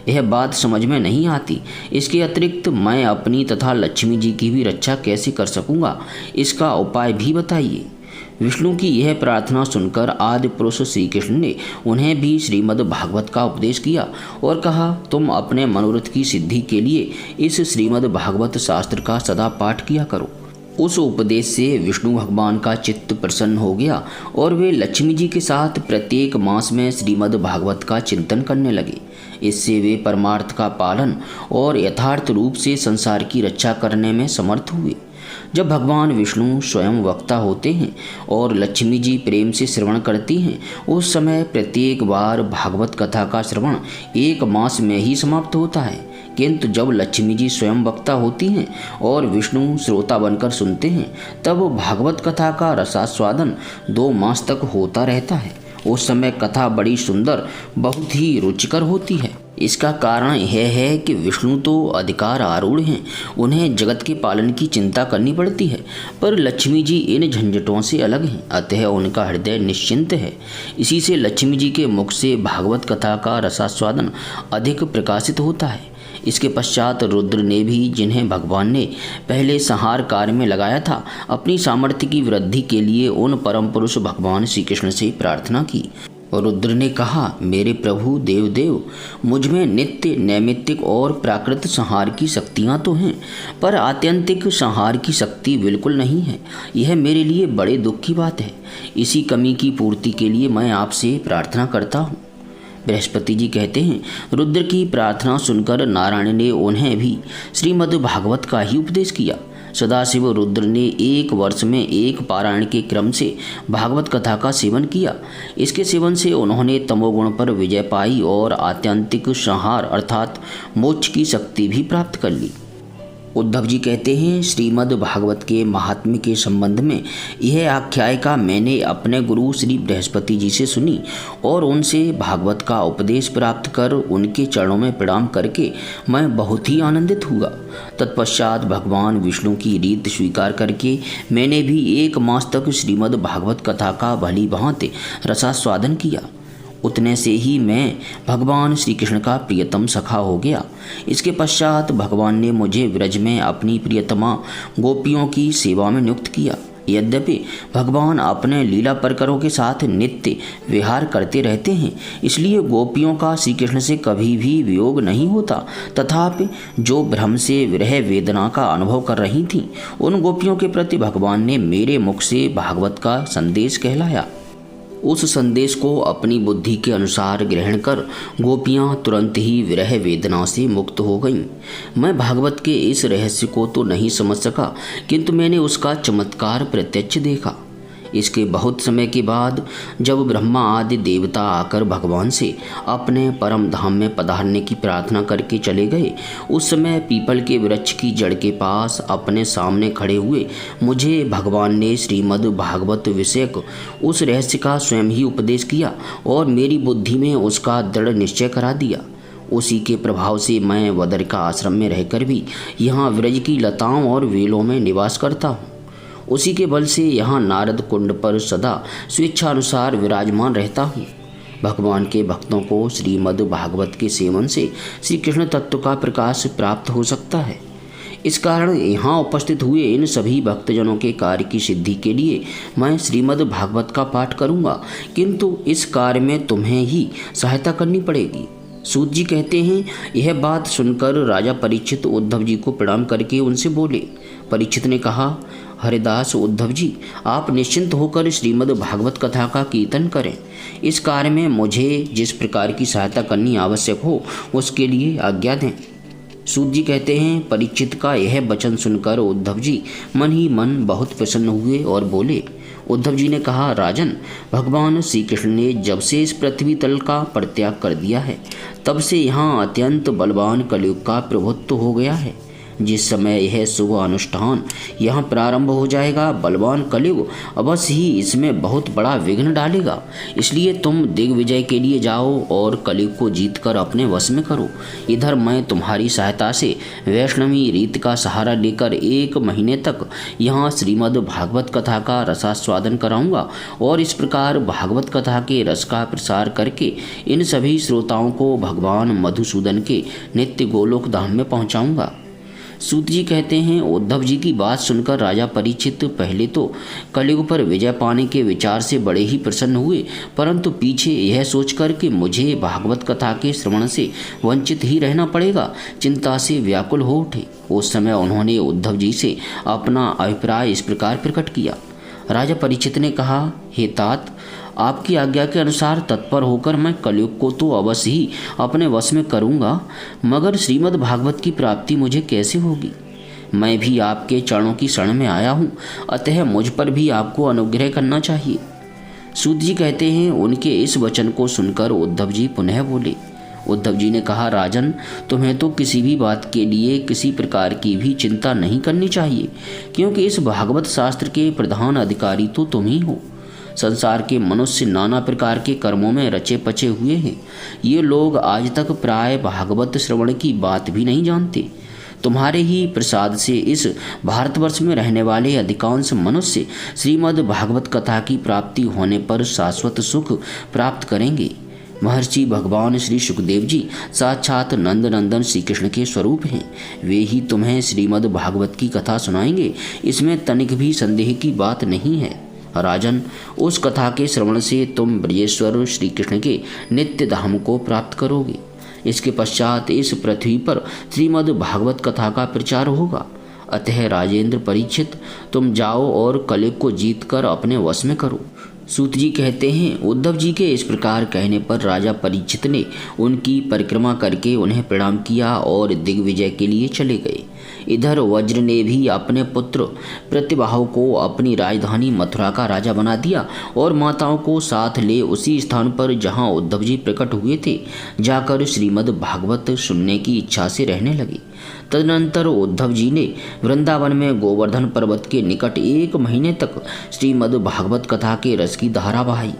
यह बात समझ में नहीं आती। इसके अतिरिक्त मैं अपनी तथा लक्ष्मी जी की भी रक्षा कैसे कर सकूँगा, इसका उपाय भी बताइए। विष्णु की यह प्रार्थना सुनकर आदि पुरुष श्री कृष्ण ने उन्हें भी श्रीमद् भागवत का उपदेश किया और कहा, तुम अपने मनोरथ की सिद्धि के लिए इस श्रीमद् भागवत शास्त्र का सदा पाठ किया करो। उस उपदेश से विष्णु भगवान का चित्त प्रसन्न हो गया और वे लक्ष्मी जी के साथ प्रत्येक मास में श्रीमद् भागवत का चिंतन करने लगे। इससे वे परमार्थ का पालन और यथार्थ रूप से संसार की रक्षा करने में समर्थ हुए। जब भगवान विष्णु स्वयं वक्ता होते हैं और लक्ष्मी जी प्रेम से श्रवण करती हैं, उस समय प्रत्येक बार भागवत कथा का श्रवण 1 मास में ही समाप्त होता है। किंतु जब लक्ष्मी जी स्वयं वक्ता होती हैं और विष्णु श्रोता बनकर सुनते हैं, तब भागवत कथा का रसास्वादन 2 मास तक होता रहता है। उस समय कथा बड़ी सुंदर, बहुत ही रुचिकर होती है। इसका कारण यह है कि विष्णु तो अधिकार आरूढ़ हैं, उन्हें जगत के पालन की चिंता करनी पड़ती है, पर लक्ष्मी जी इन झंझटों से अलग हैं, अतः उनका हृदय निश्चिंत है। इसी से लक्ष्मी जी के मुख से भागवत कथा का रसास्वादन अधिक प्रकाशित होता है। इसके पश्चात रुद्र ने भी, जिन्हें भगवान ने पहले संहार कार्य में लगाया था, अपनी सामर्थ्य की वृद्धि के लिए उन परम पुरुष भगवान श्री कृष्ण से प्रार्थना की। रुद्र ने कहा, मेरे प्रभु देवदेव, मुझ में नित्य, नैमित्तिक और प्राकृत संहार की शक्तियाँ तो हैं, पर आत्यंतिक संहार की शक्ति बिल्कुल नहीं है। यह मेरे लिए बड़े दुख की बात है। इसी कमी की पूर्ति के लिए मैं आपसे प्रार्थना करता हूँ। बृहस्पति जी कहते हैं, रुद्र की प्रार्थना सुनकर नारायण ने उन्हें भी श्रीमद् भागवत का ही उपदेश किया। सदाशिव रुद्र ने 1 वर्ष में 1 पारायण के क्रम से भागवत कथा का सेवन किया। इसके सेवन से उन्होंने तमोगुण पर विजय पाई और आत्यंतिक संहार अर्थात मोक्ष की शक्ति भी प्राप्त कर ली। उद्धव जी कहते हैं, श्रीमद् भागवत के महात्म्य के संबंध में यह आख्यायिका मैंने अपने गुरु श्री बृहस्पति जी से सुनी और उनसे भागवत का उपदेश प्राप्त कर उनके चरणों में प्रणाम करके मैं बहुत ही आनंदित हुआ। तत्पश्चात भगवान विष्णु की रीत स्वीकार करके मैंने भी 1 मास तक श्रीमद् भागवत कथा का भली भांति रसास्वादन किया। उतने से ही मैं भगवान श्री कृष्ण का प्रियतम सखा हो गया। इसके पश्चात भगवान ने मुझे व्रज में अपनी प्रियतमा गोपियों की सेवा में नियुक्त किया। यद्यपि भगवान अपने लीला प्रकरों के साथ नित्य विहार करते रहते हैं, इसलिए गोपियों का श्री कृष्ण से कभी भी वियोग नहीं होता, तथापि जो भ्रम से विरह वेदना का अनुभव कर रही थीं, उन गोपियों के प्रति भगवान ने मेरे मुख से भागवत का संदेश कहलाया। उस संदेश को अपनी बुद्धि के अनुसार ग्रहण कर गोपियाँ तुरंत ही विरह वेदना से मुक्त हो गईं। मैं भागवत के इस रहस्य को तो नहीं समझ सका, किंतु मैंने उसका चमत्कार प्रत्यक्ष देखा। इसके बहुत समय के बाद जब ब्रह्मा आदि देवता आकर भगवान से अपने परम धाम में पधारने की प्रार्थना करके चले गए, उस समय पीपल के वृक्ष की जड़ के पास अपने सामने खड़े हुए मुझे भगवान ने श्रीमद् भागवत विषयक उस रहस्य का स्वयं ही उपदेश किया और मेरी बुद्धि में उसका दृढ़ निश्चय करा दिया। उसी के प्रभाव से मैं वदर का आश्रम में रहकर भी यहाँ व्रज की लताओं और वेलों में निवास करता हूँ। उसी के बल से यहाँ नारद कुंड पर सदा स्वेच्छानुसार विराजमान रहता हूँ। भगवान के भक्तों को श्रीमद् भागवत के सेवन से श्री कृष्ण तत्व का प्रकाश प्राप्त हो सकता है। इस कारण यहाँ उपस्थित हुए इन सभी भक्तजनों के कार्य की सिद्धि के लिए मैं श्रीमद् भागवत का पाठ करूँगा, किंतु इस कार्य में तुम्हें ही सहायता करनी पड़ेगी। सूत जी कहते हैं, यह बात सुनकर राजा परीक्षित उद्धव जी को प्रणाम करके उनसे बोले। परीक्षित ने कहा, हरिदास उद्धव जी, आप निश्चिंत होकर श्रीमद् भागवत कथा का कीर्तन करें। इस कार्य में मुझे जिस प्रकार की सहायता करनी आवश्यक हो उसके लिए आज्ञा दें। सूत जी कहते हैं, परीक्षित का यह वचन सुनकर उद्धव जी मन ही मन बहुत प्रसन्न हुए और बोले। उद्धव जी ने कहा, राजन, भगवान श्री कृष्ण ने जब से इस पृथ्वी तल का परित्याग कर दिया है, तब से यहाँ अत्यंत बलवान कलयुग का प्रभुत्व हो गया है। जिस समय यह शुभ अनुष्ठान यहाँ प्रारंभ हो जाएगा, बलवान कलयुग अवश्य ही इसमें बहुत बड़ा विघ्न डालेगा। इसलिए तुम दिग्विजय के लिए जाओ और कलयुग को जीतकर अपने वश में करो। इधर मैं तुम्हारी सहायता से वैष्णवी रीत का सहारा लेकर 1 महीने तक यहाँ श्रीमद् भागवत कथा का रसास्वादन कराऊंगा और इस प्रकार भागवत कथा के रस का प्रसार करके इन सभी श्रोताओं को भगवान मधुसूदन के नित्य गोलोक धाम में पहुँचाऊँगा। सूत जी कहते हैं, उद्धव जी की बात सुनकर राजा परीक्षित पहले तो कलयुग पर विजय पाने के विचार से बड़े ही प्रसन्न हुए, परंतु पीछे यह सोचकर कि मुझे भागवत कथा के श्रवण से वंचित ही रहना पड़ेगा, चिंता से व्याकुल हो उठे। उस समय उन्होंने उद्धव जी से अपना अभिप्राय इस प्रकार प्रकट किया। राजा परीक्षित ने कहा, हे तात, आपकी आज्ञा के अनुसार तत्पर होकर मैं कलयुग को तो अवश्य ही अपने वश में करूँगा, मगर श्रीमद् भागवत की प्राप्ति मुझे कैसे होगी? मैं भी आपके चरणों की शरण में आया हूँ, अतः मुझ पर भी आपको अनुग्रह करना चाहिए। सूत जी कहते हैं, उनके इस वचन को सुनकर उद्धव जी पुनः बोले। उद्धव जी ने कहा, राजन, तुम्हें तो किसी भी बात के लिए किसी प्रकार की भी चिंता नहीं करनी चाहिए, क्योंकि इस भागवत शास्त्र के प्रधान अधिकारी तो तुम ही हो। संसार के मनुष्य नाना प्रकार के कर्मों में रचे पचे हुए हैं। ये लोग आज तक प्राय भागवत श्रवण की बात भी नहीं जानते। तुम्हारे ही प्रसाद से इस भारतवर्ष में रहने वाले अधिकांश मनुष्य श्रीमद् भागवत कथा की प्राप्ति होने पर शाश्वत सुख प्राप्त करेंगे। महर्षि भगवान श्री सुखदेव जी साक्षात नंद नंदन श्री कृष्ण के स्वरूप हैं। वे ही तुम्हें श्रीमद् भागवत की कथा सुनाएंगे, इसमें तनिक भी संदेह की बात नहीं है। राजन, उस कथा के श्रवण से तुम ब्रजेश्वर श्री कृष्ण के नित्य धाम को प्राप्त करोगे। इसके पश्चात इस पृथ्वी पर श्रीमद् भागवत कथा का प्रचार होगा। अतः राजेंद्र परीक्षित, तुम जाओ और कलिप को जीतकर अपने वश में करो। सूत जी कहते हैं, उद्धव जी के इस प्रकार कहने पर राजा परीक्षित ने उनकी परिक्रमा करके उन्हें प्रणाम किया और दिग्विजय के लिए चले गए। इधर वज्र ने भी अपने पुत्र प्रतिबाहु को अपनी राजधानी मथुरा का राजा बना दिया और माताओं को साथ ले उसी स्थान पर जहां उद्धव जी प्रकट हुए थे जाकर श्रीमद् भागवत सुनने की इच्छा से रहने लगे। तदनंतर उद्धव जी ने वृंदावन में गोवर्धन पर्वत के निकट 1 महीने तक श्रीमद् भागवत कथा के रस की धारा बहाई।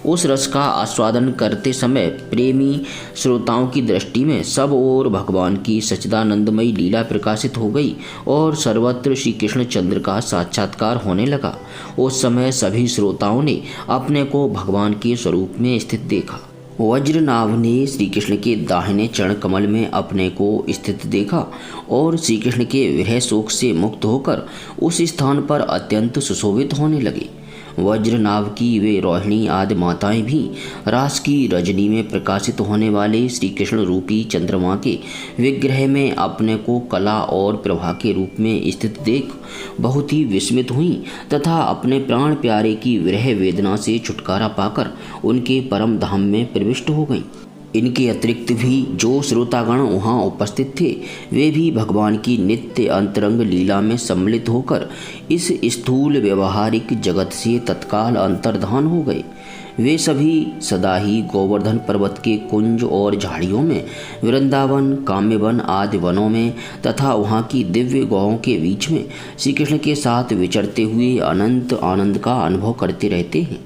उस रस का आस्वादन करते समय प्रेमी श्रोताओं की दृष्टि में सब ओर भगवान की सच्चिदानंदमयी लीला प्रकाशित हो गई और सर्वत्र श्री कृष्ण चंद्र का साक्षात्कार होने लगा। उस समय सभी श्रोताओं ने अपने को भगवान के स्वरूप में स्थित देखा। वज्रनाभ ने श्री कृष्ण के दाहिने चरण कमल में अपने को स्थित देखा और श्री कृष्ण के विरह शोक से मुक्त होकर उस स्थान पर अत्यंत सुशोभित होने लगे। वज्रनाभ की वे रोहिणी आदि माताएं भी रास की रजनी में प्रकाशित होने वाले श्री कृष्ण रूपी चंद्रमा के विग्रह में अपने को कला और प्रभा के रूप में स्थित देख बहुत ही विस्मित हुई तथा अपने प्राण प्यारे की विरह वेदना से छुटकारा पाकर उनके परम धाम में प्रविष्ट हो गईं। इनके अतिरिक्त भी जो श्रोतागण वहाँ उपस्थित थे वे भी भगवान की नित्य अंतरंग लीला में सम्मिलित होकर इस स्थूल व्यवहारिक जगत से तत्काल अंतर्धान हो गए। वे सभी सदा ही गोवर्धन पर्वत के कुंज और झाड़ियों में, वृंदावन, काम्यवन आदि वनों में तथा वहाँ की दिव्य गौओं के बीच में श्री कृष्ण के साथ विचरते हुए अनंत आनंद का अनुभव करते रहते हैं।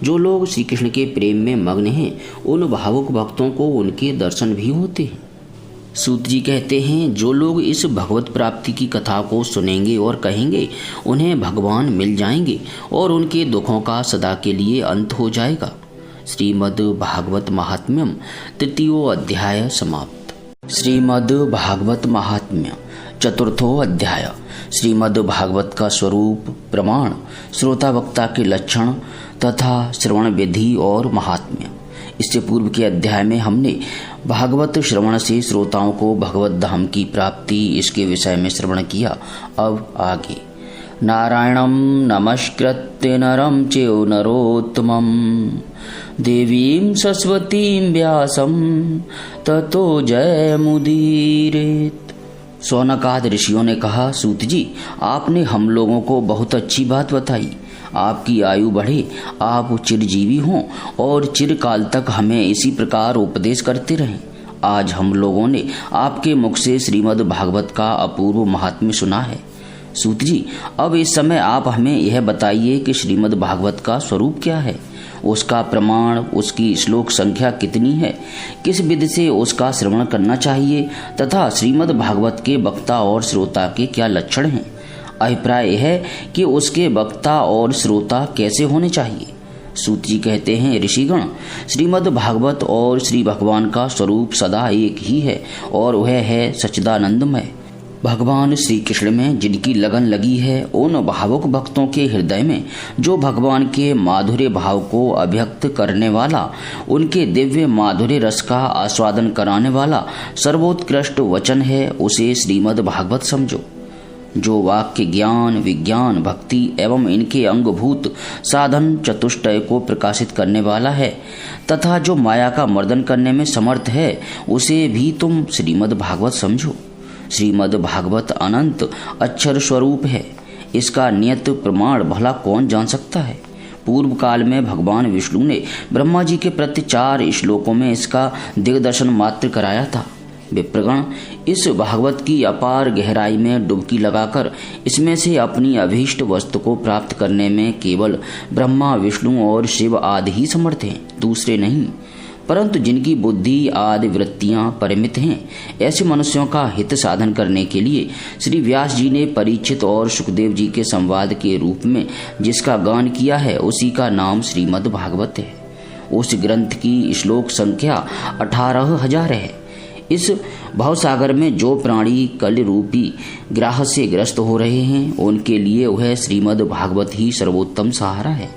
जो लोग श्री कृष्ण के प्रेम में मग्न हैं उन भावुक भक्तों को उनके दर्शन भी होते हैं। सूत जी कहते हैं, जो लोग इस भगवत प्राप्ति की कथा को सुनेंगे और कहेंगे उन्हें भगवान मिल जाएंगे और उनके दुखों का सदा के लिए अंत हो जाएगा। श्रीमद् भागवत महात्म्यम 3 अध्याय समाप्त। श्रीमद् भागवत महात्म्य 4 अध्याय। श्रीमद् भागवत का स्वरूप, प्रमाण, श्रोता वक्ता के लक्षण तथा श्रवण विधि और महात्म्य। इससे पूर्व के अध्याय में हमने भागवत श्रवण से श्रोताओं को भगवत धाम की प्राप्ति इसके विषय में श्रवण किया। अब आगे। नारायणं नमस्कृत्य नरं चैव नरोत्तमं देवीं सरस्वतीं व्यासं ततो जयमुदीरयेत्। शौनकादि ऋषियों ने कहा, सूत जी, आपने हम लोगों को बहुत अच्छी बात बताई। आपकी आयु बढ़े, आप चिरजीवी हों और चिरकाल तक हमें इसी प्रकार उपदेश करते रहें। आज हम लोगों ने आपके मुख से श्रीमद् भागवत का अपूर्व महात्म्य सुना है। सूत जी, अब इस समय आप हमें यह बताइए कि श्रीमद् भागवत का स्वरूप क्या है, उसका प्रमाण, उसकी श्लोक संख्या कितनी है, किस विधि से उसका श्रवण करना चाहिए तथा श्रीमद् भागवत के वक्ता और श्रोता के क्या लक्षण हैं। अभिप्राय है कि उसके वक्ता और श्रोता कैसे होने चाहिए। सूत जी कहते हैं, ऋषिगण, श्रीमद् भागवत और श्री भगवान का स्वरूप सदा एक ही है और वह है सच्चिदानंदमय। भगवान श्री कृष्ण में जिनकी लगन लगी है उन भावुक भक्तों के हृदय में जो भगवान के माधुर्य भाव को अभिव्यक्त करने वाला, उनके दिव्य माधुर्य रस का आस्वादन कराने वाला सर्वोत्कृष्ट वचन है, उसे श्रीमद् भागवत समझो। जो वाक्य ज्ञान, विज्ञान, भक्ति एवं इनके अंगभूत साधन चतुष्टय को प्रकाशित करने वाला है तथा जो माया का मर्दन करने में समर्थ है, उसे भी तुम श्रीमद् भागवत समझो। श्रीमद् भागवत अनंत अक्षर स्वरूप है। इसका नियत प्रमाण भला कौन जान सकता है। पूर्व काल में भगवान विष्णु ने ब्रह्मा जी के प्रति 4 श्लोकों में इसका दिग्दर्शन मात्र कराया था। विप्रगण, इस भागवत की अपार गहराई में डुबकी लगाकर इसमें से अपनी अभीष्ट वस्तु को प्राप्त करने में केवल ब्रह्मा, विष्णु और शिव आदि ही समर्थ हैं, दूसरे नहीं। परंतु जिनकी बुद्धि आदि वृत्तियां परिमित हैं, ऐसे मनुष्यों का हित साधन करने के लिए श्री व्यास जी ने परीक्षित और सुखदेव जी के संवाद के रूप में जिसका गान किया है, उसी का नाम श्रीमद् भागवत है। उस ग्रंथ की श्लोक संख्या 18,000 है। इस भवसागर में जो प्राणी कल रूपी ग्राह से ग्रस्त हो रहे हैं, उनके लिए वह श्रीमद् भागवत ही सर्वोत्तम सहारा है।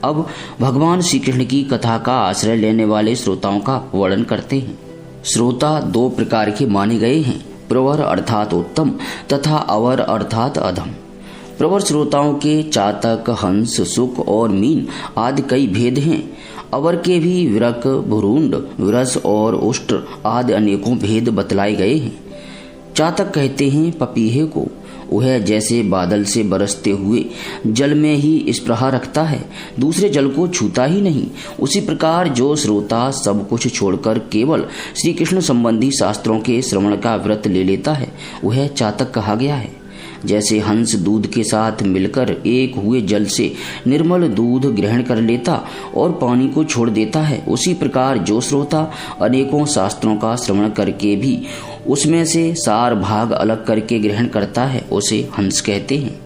अब भगवान श्री कृष्ण की कथा का आश्रय लेने वाले श्रोताओं का वर्णन करते हैं। श्रोता दो प्रकार के माने गए हैं, प्रवर अर्थात उत्तम तथा अवर अर्थात अधम। प्रवर श्रोताओं के चातक, हंस, सुक और मीन आदि कई भेद हैं। अवर के भी विरक, भुरुंड, विरस और उष्ट आदि अनेकों भेद बतलाए गए हैं। चातक कहते हैं पपीहे को, वह जैसे बादल से बरसते हुए जल में ही स्पृहा रखता है, दूसरे जल को छूता ही नहीं। उसी प्रकार जो श्रोता सब कुछ छोड़कर केवल श्री कृष्ण संबंधी शास्त्रों के श्रवण का व्रत ले लेता है, वह चातक कहा गया है। जैसे हंस दूध के साथ मिलकर एक हुए जल से निर्मल दूध ग्रहण कर लेता और पानी को छोड़ देता है, उसी प्रकार जो श्रोता अनेकों शास्त्रों का श्रवण करके भी उसमें से सार भाग अलग करके ग्रहण करता है, उसे हंस कहते हैं।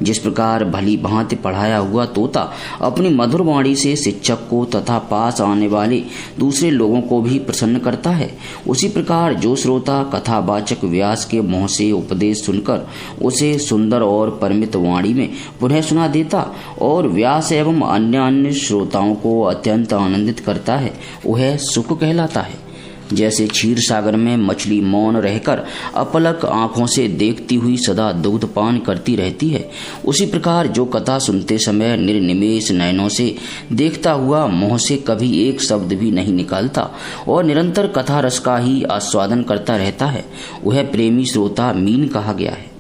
जिस प्रकार भली भांति पढ़ाया हुआ तोता अपनी मधुर वाणी से शिक्षक को तथा पास आने वाले दूसरे लोगों को भी प्रसन्न करता है, उसी प्रकार जो श्रोता कथावाचक व्यास के मुंह से उपदेश सुनकर उसे सुंदर और परिमित वाणी में पुनः सुना देता और व्यास एवं अन्य श्रोताओं को अत्यंत आनंदित करता है, वह सुख कहलाता है। जैसे क्षीर सागर में मछली मौन रहकर अपलक आंखों से देखती हुई सदा दुग्ध पान करती रहती है, उसी प्रकार जो कथा सुनते समय निर्निमेष नयनों से देखता हुआ मुंह से कभी एक शब्द भी नहीं निकालता और निरंतर कथा रस का ही आस्वादन करता रहता है, वह प्रेमी श्रोता मीन कहा गया है।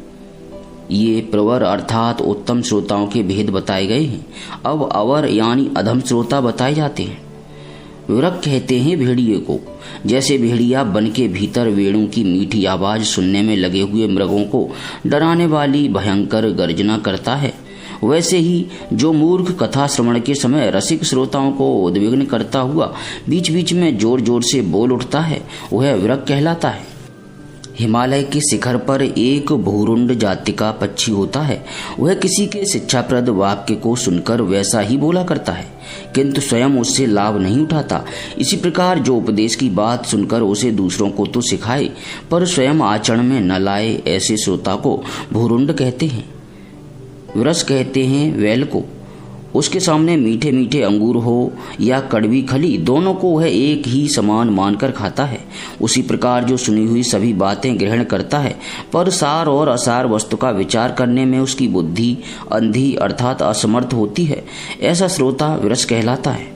ये प्रवर अर्थात उत्तम श्रोताओं के भेद बताए गए हैं। अब अवर यानी अधम श्रोता बताए जाते हैं। विरक कहते हैं भेड़िए को। जैसे भेड़िया बन के भीतर वेणु की मीठी आवाज सुनने में लगे हुए मृगों को डराने वाली भयंकर गर्जना करता है, वैसे ही जो मूर्ख कथा श्रवण के समय रसिक श्रोताओं को उद्विग्न करता हुआ बीच बीच में जोर जोर से बोल उठता है, वह विरक कहलाता है। हिमालय के शिखर पर एक भूरुंड जाति का पक्षी होता है। वह किसी के शिक्षाप्रद वाक्य को सुनकर वैसा ही बोला करता है, किंतु स्वयं उससे लाभ नहीं उठाता। इसी प्रकार जो उपदेश की बात सुनकर उसे दूसरों को तो सिखाए पर स्वयं आचरण में न लाए, ऐसे श्रोता को भूरुंड कहते हैं। विरस कहते हैं वैल को। उसके सामने मीठे मीठे अंगूर हो या कड़वी खली, दोनों को वह एक ही समान मानकर खाता है। उसी प्रकार जो सुनी हुई सभी बातें ग्रहण करता है पर सार और असार वस्तु का विचार करने में उसकी बुद्धि अंधी अर्थात असमर्थ होती है, ऐसा श्रोता विरस कहलाता है।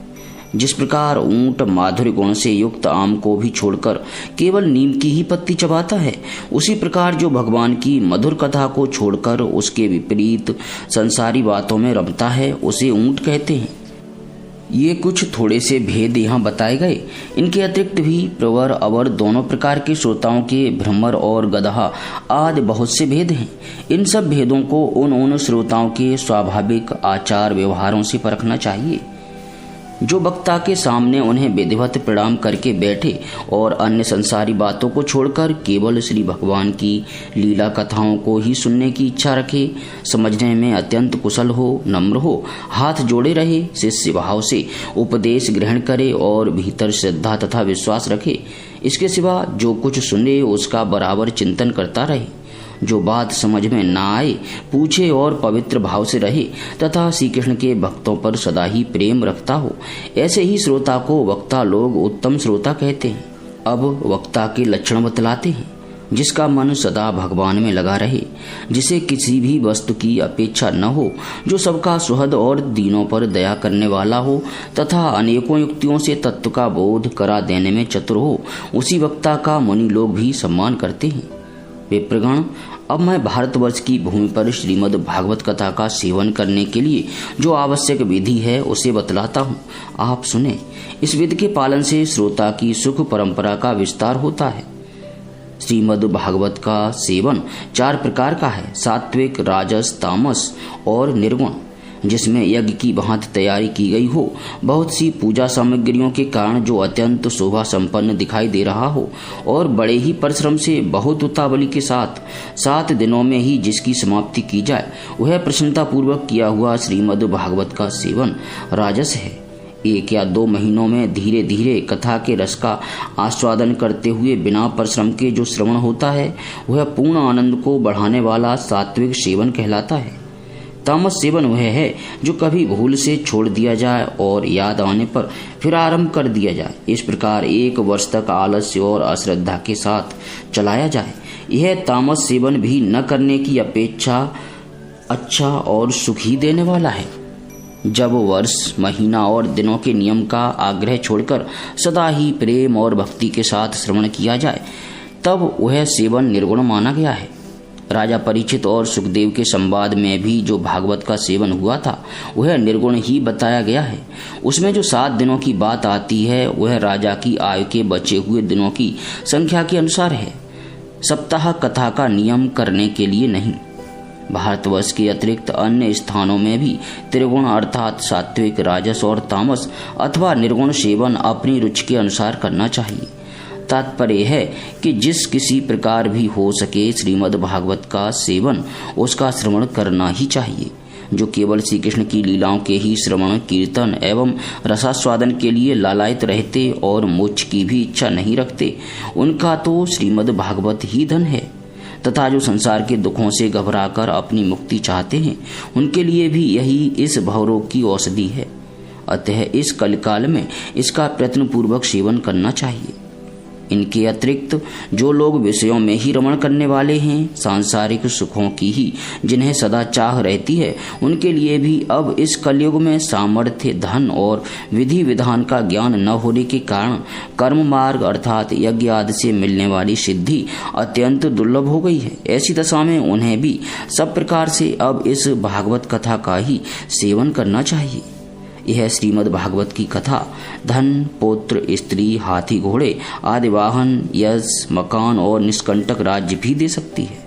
जिस प्रकार ऊंट माधुर्य गुण से युक्त आम को भी छोड़कर केवल नीम की ही पत्ती चबाता है, उसी प्रकार जो भगवान की मधुर कथा को छोड़कर उसके विपरीत संसारी बातों में रमता है, उसे ऊंट कहते हैं। ये कुछ थोड़े से भेद यहाँ बताए गए। इनके अतिरिक्त भी प्रवर अवर दोनों प्रकार के श्रोताओं के भ्रमर और गदहा आदि बहुत से भेद हैं। इन सब भेदों को उन श्रोताओं के स्वाभाविक आचार व्यवहारों से परखना चाहिए। जो वक्ता के सामने उन्हें विधिवत प्रणाम करके बैठे और अन्य संसारी बातों को छोड़कर केवल श्री भगवान की लीला कथाओं को ही सुनने की इच्छा रखे, समझने में अत्यंत कुशल हो, नम्र हो, हाथ जोड़े रहे, शिष्य भाव से उपदेश ग्रहण करे और भीतर श्रद्धा तथा विश्वास रखे, इसके सिवा जो कुछ सुने उसका बराबर चिंतन करता रहे, जो बात समझ में ना आए पूछे और पवित्र भाव से रहे तथा श्री कृष्ण के भक्तों पर सदा ही प्रेम रखता हो, ऐसे ही श्रोता को वक्ता लोग उत्तम श्रोता कहते हैं। अब वक्ता के लक्षण बतलाते हैं। जिसका मन सदा भगवान में लगा रहे, जिसे किसी भी वस्तु की अपेक्षा न हो, जो सबका सुहृद और दीनों पर दया करने वाला हो तथा अनेकों युक्तियों से तत्व का बोध करा देने में चतुर हो, उसी वक्ता का मुनि लोग भी सम्मान करते हैं। विप्रगण, अब मैं भारतवर्ष की भूमि पर श्रीमद् भागवत कथा का सेवन करने के लिए जो आवश्यक विधि है उसे बतलाता हूँ, आप सुने। इस विधि के पालन से श्रोता की सुख परंपरा का विस्तार होता है। श्रीमद् भागवत का सेवन 4 प्रकार का है, सात्विक, राजस, तामस और निर्गुण, जिसमें यज्ञ की भांति तैयारी की गई हो, बहुत सी पूजा सामग्रियों के कारण जो अत्यंत शोभा संपन्न दिखाई दे रहा हो और बड़े ही परिश्रम से बहुत उतावली के साथ 7 दिनों में ही जिसकी समाप्ति की जाए, वह प्रसन्नता पूर्वक किया हुआ श्रीमद् भागवत का सेवन राजस है। 1 या 2 महीनों में धीरे धीरे कथा के रस का आस्वादन करते हुए बिना परिश्रम के जो श्रवण होता है, वह पूर्ण आनंद को बढ़ाने वाला सात्विक सेवन कहलाता है। तामस सेवन वह है जो कभी भूल से छोड़ दिया जाए और याद आने पर फिर आरंभ कर दिया जाए। इस प्रकार 1 वर्ष तक आलस्य और अश्रद्धा के साथ चलाया जाए। यह तामस सेवन भी न करने की अपेक्षा अच्छा और सुखी देने वाला है। जब वर्ष, महीना और दिनों के नियम का आग्रह छोड़कर सदा ही प्रेम और भक्ति के साथ श्रवण किया जाए, तब वह सेवन निर्गुण माना गया है। राजा परीक्षित और सुखदेव के संवाद में भी जो भागवत का सेवन हुआ था, वह निर्गुण ही बताया गया है। उसमें जो 7 दिनों की बात आती है, वह राजा की आयु के बचे हुए दिनों की संख्या के अनुसार है, सप्ताह कथा का नियम करने के लिए नहीं। भारतवर्ष के अतिरिक्त अन्य स्थानों में भी त्रिगुण अर्थात सात्विक, राजस और तामस अथवा निर्गुण सेवन अपनी रुचि के अनुसार करना चाहिए। तात्पर्य है कि जिस किसी प्रकार भी हो सके श्रीमद् भागवत का सेवन, उसका श्रवण करना ही चाहिए। जो केवल श्री कृष्ण की लीलाओं के ही श्रवण, कीर्तन एवं रसास्वादन के लिए लालायित रहते और मोक्ष की भी इच्छा नहीं रखते, उनका तो श्रीमद् भागवत ही धन है। तथा जो संसार के दुखों से घबराकर अपनी मुक्ति चाहते हैं, उनके लिए भी यही इस भवरोग की औषधि है। अतः इस कलिकाल में इसका प्रयत्नपूर्वक सेवन करना चाहिए। इनके अतिरिक्त जो लोग विषयों में ही रमण करने वाले हैं, सांसारिक सुखों की ही जिन्हें सदा चाह रहती है, उनके लिए भी अब इस कलयुग में सामर्थ्य, धन और विधि विधान का ज्ञान न होने के कारण कर्म मार्ग अर्थात यज्ञ आदि से मिलने वाली सिद्धि अत्यंत दुर्लभ हो गई है। ऐसी दशा में उन्हें भी सब प्रकार से अब इस भागवत कथा का ही सेवन करना चाहिए। यह श्रीमद् भागवत की कथा धन, पुत्र, स्त्री, हाथी, घोड़े आदि वाहन, यश, मकान और निष्कंटक राज्य भी दे सकती है।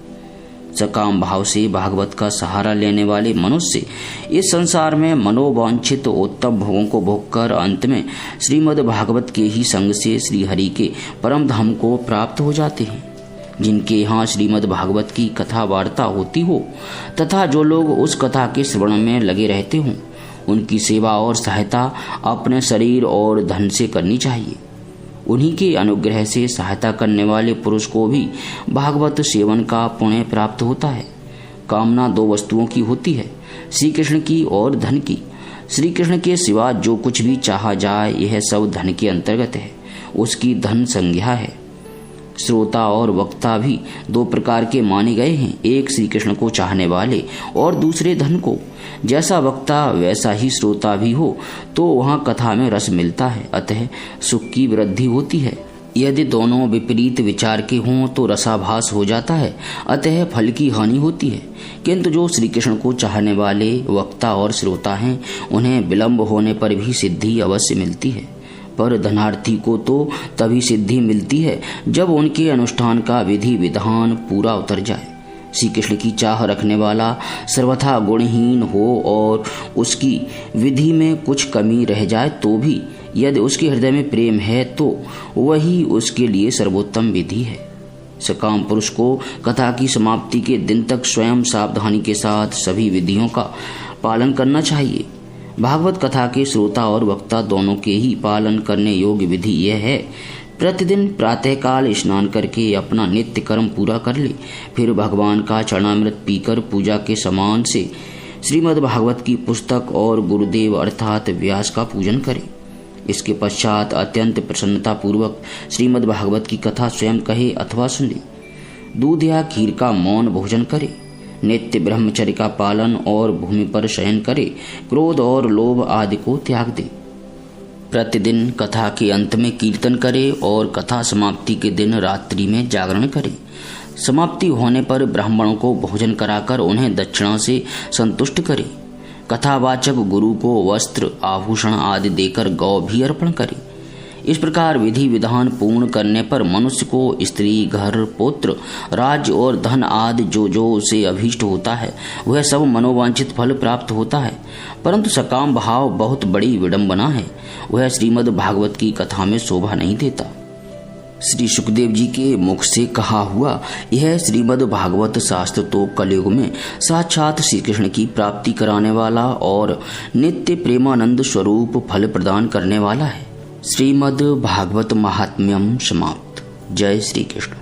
सकाम भाव से भागवत का सहारा लेने वाले मनुष्य इस संसार में मनोवांछित उत्तम भोगों को भोगकर अंत में श्रीमद् भागवत के ही संग से श्री हरि के परम धाम को प्राप्त हो जाते हैं। जिनके यहाँ श्रीमद् भागवत की कथा वार्ता होती हो तथा जो लोग उस कथा के श्रवण में लगे रहते हों, उनकी सेवा और सहायता अपने शरीर और धन से करनी चाहिए। उन्हीं के अनुग्रह से सहायता करने वाले पुरुष को भी भागवत सेवन का पुण्य प्राप्त होता है। कामना 2 वस्तुओं की होती है, श्री कृष्ण की और धन की। श्री कृष्ण के सिवा जो कुछ भी चाहा जाए, यह सब धन के अंतर्गत है, उसकी धन संज्ञा है। श्रोता और वक्ता भी 2 प्रकार के माने गए हैं, एक श्री कृष्ण को चाहने वाले और दूसरे धन को। जैसा वक्ता वैसा ही श्रोता भी हो तो वहाँ कथा में रस मिलता है, अतः सुख की वृद्धि होती है। यदि दोनों विपरीत विचार के हों तो रसाभास हो जाता है, अतः फल की हानि होती है। किंतु जो श्री कृष्ण को चाहने वाले वक्ता और श्रोता हैं, उन्हें विलंब होने पर भी सिद्धि अवश्य मिलती है। पर धनार्थी को तो तभी सिद्धि मिलती है जब उनके अनुष्ठान का विधि विधान पूरा उतर जाए। श्री कृष्ण की चाह रखने वाला सर्वथा गुणहीन हो और उसकी विधि में कुछ कमी रह जाए तो भी यदि उसके हृदय में प्रेम है तो वही उसके लिए सर्वोत्तम विधि है। सकाम पुरुष को कथा की समाप्ति के दिन तक स्वयं सावधानी के साथ सभी विधियों का पालन करना चाहिए। भागवत कथा के श्रोता और वक्ता दोनों के ही पालन करने योग्य विधि यह है, प्रतिदिन प्रातःकाल स्नान करके अपना नित्य कर्म पूरा कर ले, फिर भगवान का चरणामृत पीकर पूजा के समान से श्रीमद् भागवत की पुस्तक और गुरुदेव अर्थात व्यास का पूजन करे। इसके पश्चात अत्यंत प्रसन्नता पूर्वक श्रीमद् भागवत की कथा स्वयं कहे अथवा सुने। दूध या खीर का मौन भोजन करे, नित्य ब्रह्मचर्य का पालन और भूमि पर शयन करे, क्रोध और लोभ आदि को त्याग दे। प्रतिदिन कथा के अंत में कीर्तन करे और कथा समाप्ति के दिन रात्रि में जागरण करे। समाप्ति होने पर ब्राह्मणों को भोजन कराकर उन्हें दक्षिणा से संतुष्ट करे। कथावाचक गुरु को वस्त्र, आभूषण आदि देकर गौ भी अर्पण करे। इस प्रकार विधि विधान पूर्ण करने पर मनुष्य को स्त्री, घर, पुत्र, राज्य और धन आदि जो जो उसे अभीष्ट होता है वह सब मनोवांछित फल प्राप्त होता है। परंतु सकाम भाव बहुत बड़ी विडंबना है, वह श्रीमद् भागवत की कथा में शोभा नहीं देता। श्री सुखदेव जी के मुख से कहा हुआ यह श्रीमद् भागवत शास्त्र तो कलयुग में साक्षात श्री कृष्ण की प्राप्ति कराने वाला और नित्य प्रेमानंद स्वरूप फल प्रदान करने वाला है। श्रीमद् भागवत महात्म्यम समाप्त। जय श्री कृष्ण।